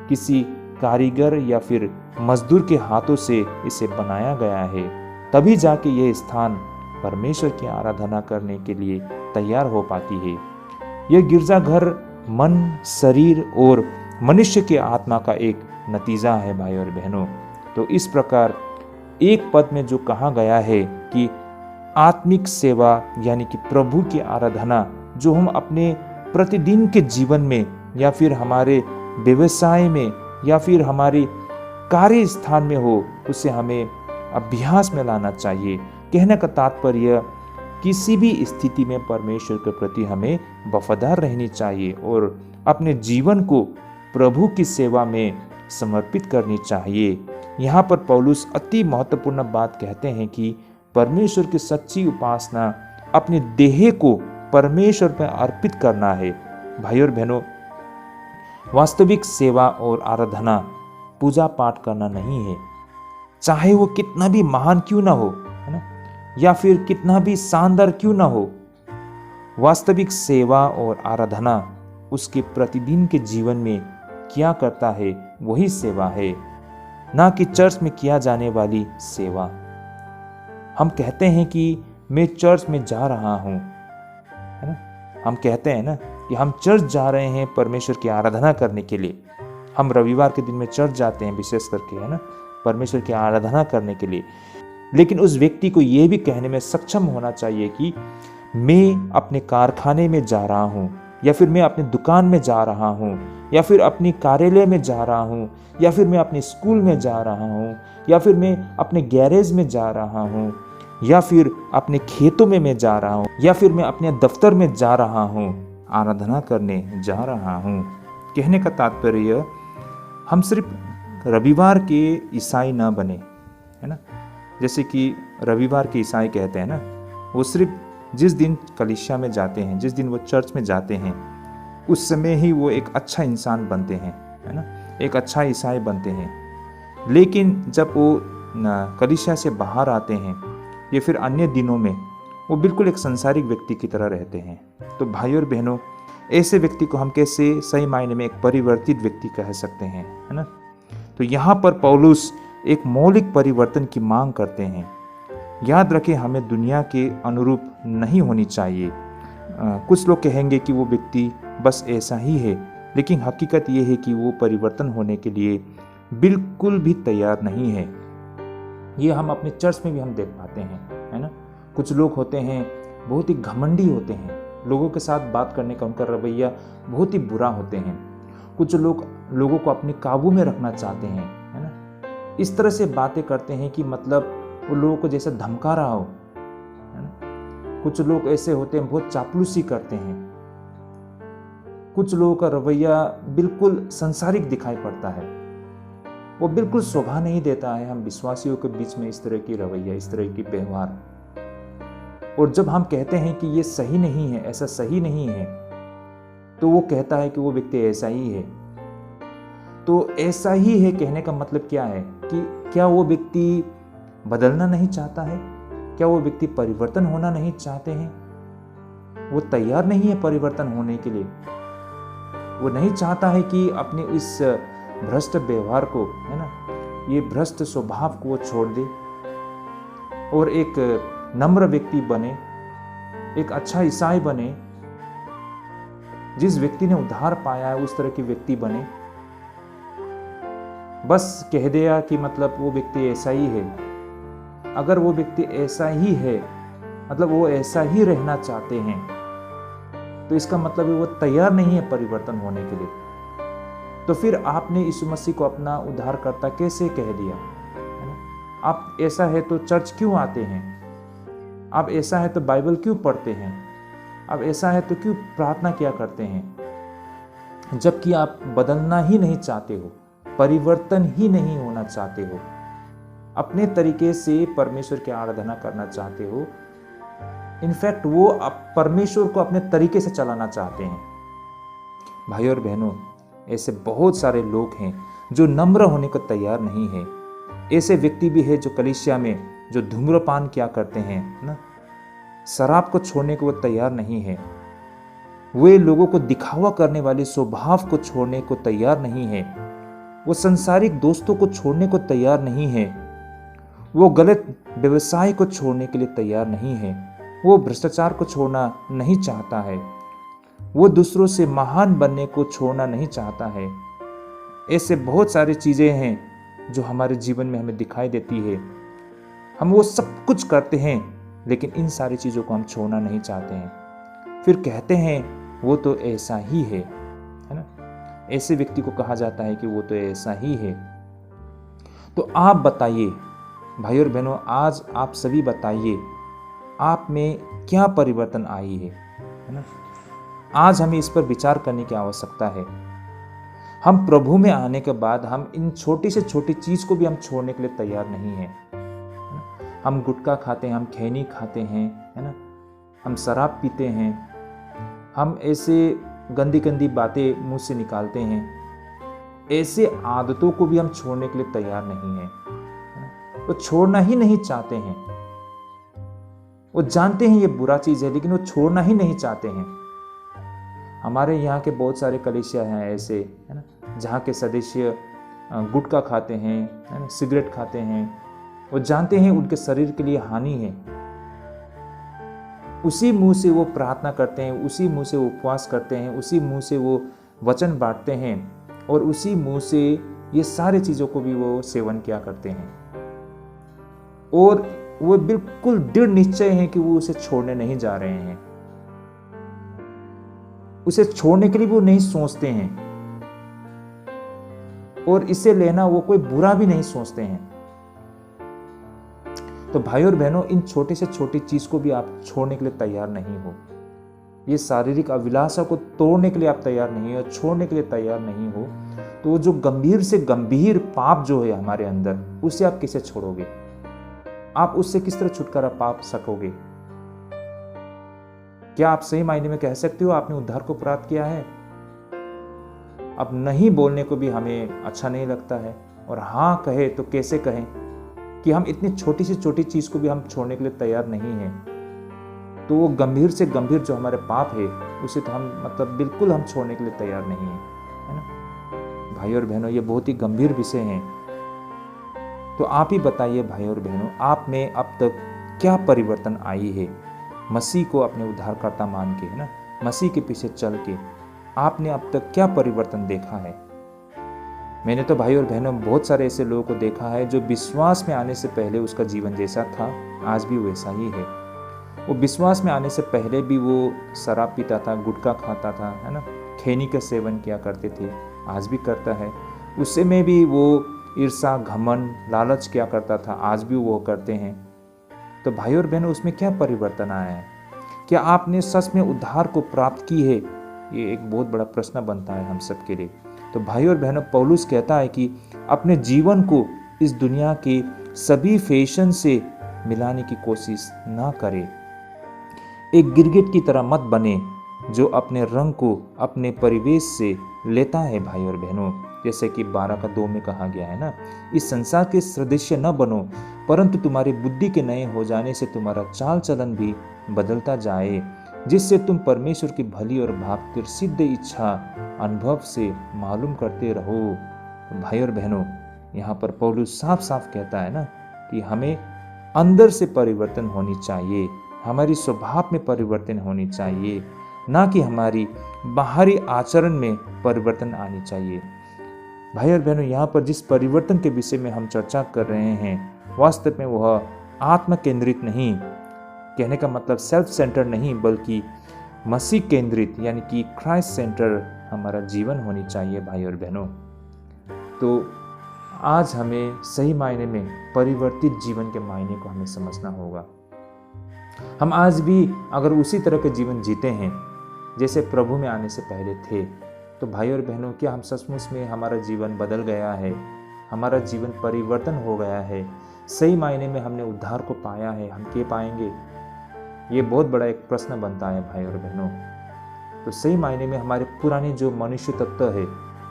किसी कारीगर या फिर मजदूर के हाथों से इसे बनाया गया है। तभी जाके ये स्थान परमेश्वर की आराधना करने के लिए तैयार हो पाती है। यह गिरजाघर मन, शरीर और मनुष्य के आत्मा का एक नतीजा है भाई और बहनों। तो इस प्रकार एक पद में जो कहा गया है कि आत्मिक सेवा यानी कि प्रभु की आराधना जो हम अपने प्रतिदिन के जीवन में या फिर हमारे व्यवसाय में या फिर हमारी कार्य स्थान में हो, उसे हमें अभ्यास में लाना चाहिए। कहने का तात्पर्य किसी भी स्थिति में परमेश्वर के प्रति हमें वफादार रहनी चाहिए और अपने जीवन को प्रभु की सेवा में समर्पित करनी चाहिए। यहाँ पर पौलुस अति महत्वपूर्ण बात कहते हैं कि परमेश्वर की सच्ची उपासना अपने देह को परमेश्वर पर अर्पित करना है। भाई और बहनों, वास्तविक सेवा और आराधना पूजा पाठ करना नहीं है, चाहे वो कितना भी महान क्यों ना हो, है ना, या फिर कितना भी शानदार क्यों ना हो। वास्तविक सेवा और आराधना उसके प्रतिदिन के जीवन में क्या करता है वही सेवा है, ना कि चर्च में किया जाने वाली सेवा। हम कहते हैं कि मैं चर्च में जा रहा हूँ, है ना, हम कहते हैं ना कि हम चर्च जा रहे हैं परमेश्वर की आराधना करने के लिए। हम रविवार के दिन में चर्च जाते हैं विशेष करके, है ना, परमेश्वर की आराधना करने के लिए। लेकिन उस व्यक्ति को यह भी कहने में सक्षम होना चाहिए कि मैं अपने कारखाने में जा रहा हूँ, या फिर मैं अपनी दुकान में जा रहा हूँ, या फिर अपनी कार्यालय में जा रहा हूँ, या फिर मैं अपने स्कूल में जा रहा हूँ, या फिर मैं अपने गैरेज में जा रहा हूँ, या फिर अपने खेतों में मैं जा रहा हूँ, या फिर मैं अपने दफ्तर में जा रहा हूँ, आराधना करने जा रहा हूँ। कहने का तात्पर्य हम सिर्फ रविवार के ईसाई ना बने, है ना। जैसे कि रविवार के ईसाई कहते हैं ना, वो सिर्फ जिस दिन कलीसिया में जाते हैं, जिस दिन वो चर्च में जाते हैं, उस समय ही वो एक अच्छा इंसान बनते हैं, है ना, एक अच्छा ईसाई बनते हैं। लेकिन जब वो कलीसिया से बाहर आते हैं या फिर अन्य दिनों में, वो बिल्कुल एक संसारिक व्यक्ति की तरह रहते हैं। तो भाई और बहनों, ऐसे व्यक्ति को हम कैसे सही मायने में एक परिवर्तित व्यक्ति कह सकते हैं, है ना। तो यहाँ पर पौलुस एक मौलिक परिवर्तन की मांग करते हैं। याद रखें, हमें दुनिया के अनुरूप नहीं होनी चाहिए। कुछ लोग कहेंगे कि वो व्यक्ति बस ऐसा ही है, लेकिन हकीकत ये है कि वो परिवर्तन होने के लिए बिल्कुल भी तैयार नहीं है। ये हम अपने चर्च में भी हम देख पाते हैं, है ना। कुछ लोग होते हैं बहुत ही घमंडी होते हैं, लोगों के साथ बात करने का उनका रवैया बहुत ही बुरा होते हैं। कुछ लोग लोगों को अपने काबू में रखना चाहते हैं, है ना, इस तरह से बातें करते हैं कि मतलब वो लोगों को जैसे धमका रहा हो, है ना। कुछ लोग ऐसे होते हैं बहुत चापलूसी करते हैं। कुछ लोगों का रवैया बिल्कुल संसारिक दिखाई पड़ता है, वो बिल्कुल शोभा नहीं देता है हम विश्वासियों के बीच में इस तरह की रवैया, इस तरह की व्यवहार। और जब हम कहते हैं कि ये सही नहीं है, ऐसा सही नहीं है, तो वो कहता है कि वो व्यक्ति ऐसा ही है। तो ऐसा ही है कहने का मतलब क्या है कि क्या वो व्यक्ति बदलना नहीं चाहता है? क्या वो व्यक्ति परिवर्तन होना नहीं चाहते हैं? वो तैयार नहीं है परिवर्तन होने के लिए। वो नहीं चाहता है कि अपने इस भ्रष्ट व्यवहार को, है ना, ये भ्रष्ट स्वभाव को वो छोड़ दे और एक नम्र व्यक्ति बने, एक अच्छा ईसाई बने। जिस व्यक्ति ने उद्धार पाया है उस तरह की व्यक्ति बने। बस कह दिया कि मतलब वो व्यक्ति ऐसा ही है। अगर वो व्यक्ति ऐसा ही है, मतलब वो ऐसा ही रहना चाहते हैं, तो इसका मतलब है वो तैयार नहीं है परिवर्तन होने के लिए। तो फिर आपने यीशु मसीह को अपना उद्धारकर्ता कैसे कह दिया, है ना? आप ऐसा है तो चर्च क्यों आते हैं? आप ऐसा है तो बाइबल क्यों पढ़ते हैं? आप ऐसा है तो क्यों प्रार्थना किया करते हैं? जबकि आप बदलना ही नहीं चाहते हो, परिवर्तन ही नहीं होना चाहते हो, अपने तरीके से परमेश्वर की आराधना करना चाहते हो। इनफैक्ट वो परमेश्वर को अपने तरीके से चलाना चाहते हैं। भाई और बहनों, ऐसे बहुत सारे लोग हैं जो नम्र होने को तैयार नहीं है। ऐसे व्यक्ति भी है जो कलीसिया में जो धूम्रपान किया करते हैं ना, शराब को छोड़ने को वो तैयार नहीं है। वे लोगों को दिखावा करने वाले स्वभाव को छोड़ने को तैयार नहीं है। वो संसारिक दोस्तों को छोड़ने को तैयार नहीं है। वो गलत व्यवसाय को छोड़ने के लिए तैयार नहीं है, वो भ्रष्टाचार को छोड़ना नहीं चाहता है, वो दूसरों से महान बनने को छोड़ना नहीं चाहता है। ऐसे बहुत सारी चीज़ें हैं जो हमारे जीवन में हमें दिखाई देती है। हम वो सब कुछ करते हैं लेकिन इन सारी चीज़ों को हम छोड़ना नहीं चाहते हैं। फिर कहते हैं वो तो ऐसा ही है ना। ऐसे व्यक्ति को कहा जाता है कि वो तो ऐसा ही है। तो आप बताइए भाई और बहनों, आज आप सभी बताइए आप में क्या परिवर्तन आई है ना। आज हमें इस पर विचार करने की आवश्यकता है। हम प्रभु में आने के बाद हम इन छोटी से छोटी चीज को भी हम छोड़ने के लिए तैयार नहीं है ना? हम गुटखा खाते हैं, हम खैनी खाते हैं, है ना, हम शराब पीते हैं, हम ऐसे गंदी गंदी बातें मुंह से निकालते हैं। ऐसे आदतों को भी हम छोड़ने के लिए तैयार नहीं है ना? वो छोड़ना ही नहीं चाहते हैं। वो जानते हैं ये बुरा चीज है लेकिन वो छोड़ना ही नहीं चाहते हैं। हमारे यहाँ के बहुत सारे कलीसिया हैं ऐसे, है ना, जहाँ के सदस्य गुटखा खाते हैं, है ना, सिगरेट खाते हैं। वो जानते हैं उनके शरीर के लिए हानि है। उसी मुंह से वो प्रार्थना करते हैं, उसी मुंह से वो उपवास करते हैं, उसी मुंह से वो वचन बांटते हैं और उसी मुंह से ये सारी चीज़ों को भी वो सेवन किया करते हैं। और वो बिल्कुल दृढ़ निश्चय है कि वो उसे छोड़ने नहीं जा रहे हैं। उसे छोड़ने के लिए वो नहीं सोचते हैं और इसे लेना वो कोई बुरा भी नहीं सोचते हैं। तो भाई और बहनों, इन छोटे से छोटी चीज को भी आप छोड़ने के लिए तैयार नहीं हो। ये शारीरिक अभिलाषा को तोड़ने के लिए आप तैयार नहीं हो, छोड़ने के लिए तैयार नहीं हो, तो जो गंभीर से गंभीर पाप जो है हमारे अंदर, उसे आप कैसे छोड़ोगे? आप उससे किस तरह छुटकारा पा सकोगे? क्या आप सही मायने में कह सकते हो आपने उद्धार को प्राप्त किया है? अब नहीं बोलने को भी हमें अच्छा नहीं लगता है, और हाँ कहे तो कैसे कहें कि हम इतनी छोटी से छोटी चीज को भी हम छोड़ने के लिए तैयार नहीं हैं। तो वो गंभीर से गंभीर जो हमारे पाप है उसे तो हम बिल्कुल हम छोड़ने के लिए तैयार नहीं है ना। भाई और बहनों, ये बहुत ही गंभीर विषय है। तो आप ही बताइए भाई और बहनों, आप में अब तक क्या परिवर्तन आई है? मसीह को अपने उद्धारकर्ता मान के, है ना, मसीह के पीछे चल के आपने अब तक क्या परिवर्तन देखा है? मैंने तो भाई और बहनों बहुत सारे ऐसे लोगों को देखा है जो विश्वास में आने से पहले उसका जीवन जैसा था आज भी वैसा ही है। वो विश्वास में आने से पहले भी वो शराब पीता था, गुटखा खाता था, है ना, खैनी का सेवन किया करते थे, आज भी करता है। उससे में भी वो ईर्षा, घमंड, लालच किया करता था, आज भी वो करते हैं। तो भाई और बहनों, उसमें क्या परिवर्तन आया है? क्या आपने सच में उद्धार को प्राप्त की है? ये एक बहुत बड़ा प्रश्न बनता है हम सब के लिए। तो भाई और बहनों, पौलुस कहता है कि अपने जीवन को इस दुनिया के सभी फैशन से मिलाने की कोशिश ना करें। एक गिरगिट की तरह मत बने जो अपने रंग को अपने परिवेश से लेता है। भाई और बहनों, जैसे कि 12:2 में कहा गया है ना, इस संसार के सदस्य न बनो, परंतु तुम्हारी बुद्धि के नए हो जाने से तुम्हारा चाल चलन भी बदलता जाए, जिससे तुम परमेश्वर की भली और भाव सिद्ध इच्छा अनुभव से मालूम करते रहो। भाई और बहनों, यहाँ पर पौलुस साफ साफ कहता है ना कि हमें अंदर से परिवर्तन होनी चाहिए, हमारी स्वभाव में परिवर्तन होनी चाहिए, ना कि हमारी बाहरी आचरण में परिवर्तन आनी चाहिए। भाई और बहनों, यहाँ पर जिस परिवर्तन के विषय में हम चर्चा कर रहे हैं, वास्तव में वह आत्म केंद्रित नहीं, कहने का मतलब सेल्फ सेंटर नहीं, बल्कि मसीह केंद्रित यानी कि क्राइस्ट सेंटर हमारा जीवन होनी चाहिए। भाई और बहनों, तो आज हमें सही मायने में परिवर्तित जीवन के मायने को हमें समझना होगा। हम आज भी अगर उसी तरह के जीवन जीते हैं जैसे प्रभु में आने से पहले थे, तो भाई और बहनों, क्या हम सचमुच में हमारा जीवन बदल गया है? हमारा जीवन परिवर्तन हो गया है? सही मायने में हमने उद्धार को पाया है? हम के पाएंगे? ये बहुत बड़ा एक प्रश्न बनता है भाई और बहनों। तो सही मायने में हमारे पुराने जो मनुष्य तत्व है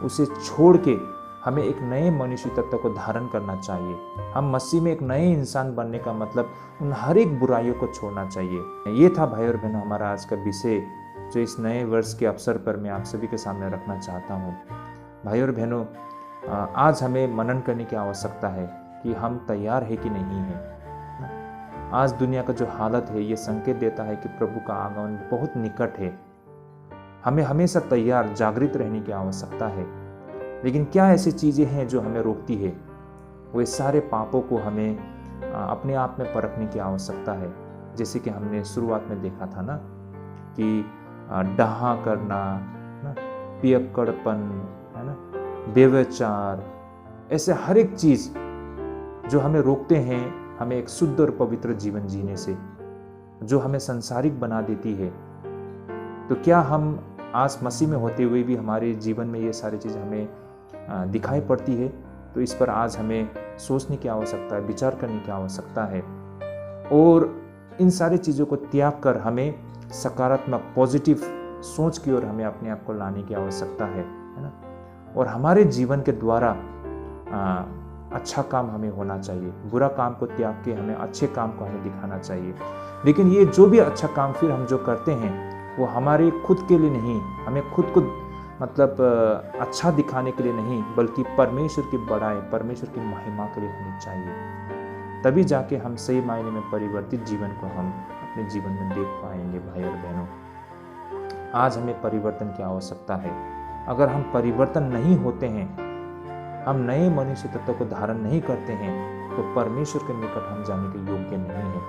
उसे छोड़ के हमें एक नए मनुष्य तत्व को धारण करना चाहिए। हम मसीह में एक नए इंसान बनने का मतलब उन हर एक बुराइयों को छोड़ना चाहिए। ये था भाई और बहनों हमारा आज का विषय, जो इस नए वर्ष के अवसर पर मैं आप सभी के सामने रखना चाहता हूँ। भाई और बहनों, आज हमें मनन करने की आवश्यकता है कि हम तैयार है कि नहीं है। आज दुनिया का जो हालत है ये संकेत देता है कि प्रभु का आगमन बहुत निकट है। हमें हमेशा तैयार जागृत रहने की आवश्यकता है। लेकिन क्या ऐसी चीज़ें हैं जो हमें रोकती है? वे सारे पापों को हमें अपने आप में परखने की आवश्यकता है। जैसे कि हमने शुरुआत में देखा था ना कि डहा करना, पियक्कड़पन, है ना, बेविचार, ऐसे हर एक चीज़ जो हमें रोकते हैं हमें एक शुद्ध और पवित्र जीवन जीने से, जो हमें संसारिक बना देती है। तो क्या हम आज मसीह में होते हुए भी हमारे जीवन में ये सारी चीज़ हमें दिखाई पड़ती है? तो इस पर आज हमें सोचने की आवश्यकता है, विचार करने की आवश्यकता है और इन सारी चीज़ों को त्याग कर हमें सकारात्मक पॉजिटिव सोच की ओर हमें अपने आप को लाने की आवश्यकता है ना। और हमारे जीवन के द्वारा अच्छा काम हमें होना चाहिए। बुरा काम को त्याग के हमें अच्छे काम को हमें दिखाना चाहिए। लेकिन ये जो भी अच्छा काम फिर हम जो करते हैं वो हमारे खुद के लिए नहीं, हमें खुद को मतलब अच्छा दिखाने के लिए नहीं, बल्कि परमेश्वर की बड़ाई, परमेश्वर की महिमा के लिए होनी चाहिए। तभी जाके हम सही मायने में परिवर्तित जीवन को हम अपने जीवन में देख पाएंगे। भाई और बहनों, आज हमें परिवर्तन की आवश्यकता है। अगर हम परिवर्तन नहीं होते हैं, हम नए मनुष्य तत्व को धारण नहीं करते हैं, तो परमेश्वर के निकट हम जाने के योग्य नहीं है।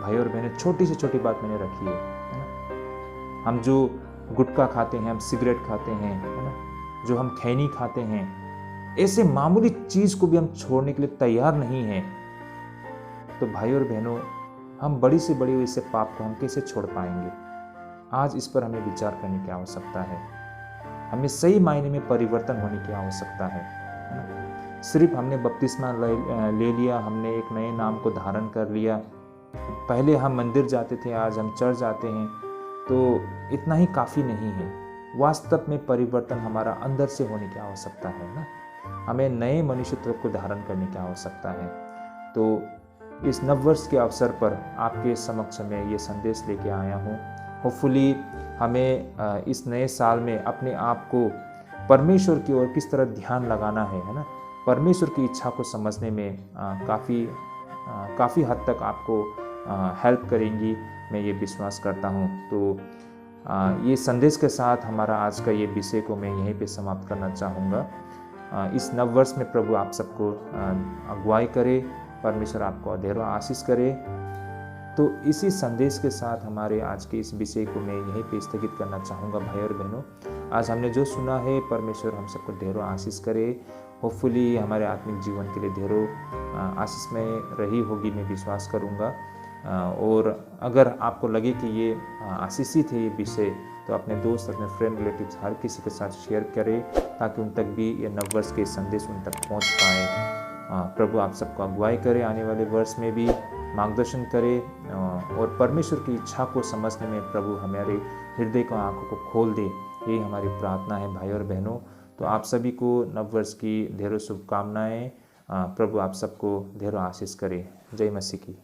भाई और बहनें, छोटी से छोटी बात मैंने रखी है ना। हम जो गुटखा खाते हैं, हम सिगरेट खाते हैं, है ना, जो हम खैनी खाते हैं, ऐसे मामूली चीज को भी हम छोड़ने के लिए तैयार नहीं हैं, तो भाई और बहनों, हम बड़ी से बड़ी ऐसे पाप को हम कैसे छोड़ पाएंगे? आज इस पर हमें विचार करने की आवश्यकता है। हमें सही मायने में परिवर्तन होने की आवश्यकता है ना? सिर्फ हमने बपतिस्मा ले लिया, हमने एक नए नाम को धारण कर लिया, पहले हम मंदिर जाते थे, आज हम चर्च जाते हैं, तो इतना ही काफ़ी नहीं है। वास्तव में परिवर्तन हमारा अंदर से होने की आवश्यकता है ना। हमें नए मनुष्यत्व को धारण करने की आवश्यकता है। तो इस नववर्ष के अवसर पर आपके समक्ष में ये संदेश लेके आया हूँ। होपफुली हमें इस नए साल में अपने आप को परमेश्वर की ओर किस तरह ध्यान लगाना है ना, परमेश्वर की इच्छा को समझने में काफ़ी हद तक आपको हेल्प करेंगी, मैं ये विश्वास करता हूँ। तो ये संदेश के साथ हमारा आज का ये विषय को मैं यहीं पे समाप्त करना चाहूँगा। इस नववर्ष में प्रभु आप सबको अगुवाई करे, परमेश्वर आपको अधेरा आशीष करे। तो इसी संदेश के साथ हमारे आज के इस विषय को मैं यहीं पे स्थगित करना चाहूँगा। भाई और बहनों, आज हमने जो सुना है, परमेश्वर हम सबको ढेरों आशीष करे। होपफुली हमारे आत्मिक जीवन के लिए ढेरों आशीषमय रही होगी, मैं विश्वास करूँगा। और अगर आपको लगे कि ये आशीषित है ये विषय, तो अपने दोस्त, अपने फ्रेंड, रिलेटिव्स, हर किसी के साथ शेयर करें, ताकि उन तक भी ये नववर्ष के संदेश उन तक पहुँच पाए। प्रभु आप सबको अगुवाई करे, आने वाले वर्ष में भी मार्गदर्शन करे, और परमेश्वर की इच्छा को समझने में प्रभु हमारे हृदय को, आंखों को खोल दे। यही हमारी प्रार्थना है भाई और बहनों। तो आप सभी को नववर्ष की ढेरों शुभकामनाएं। प्रभु आप सबको ढेरों आशीष करे। जय मसीह की।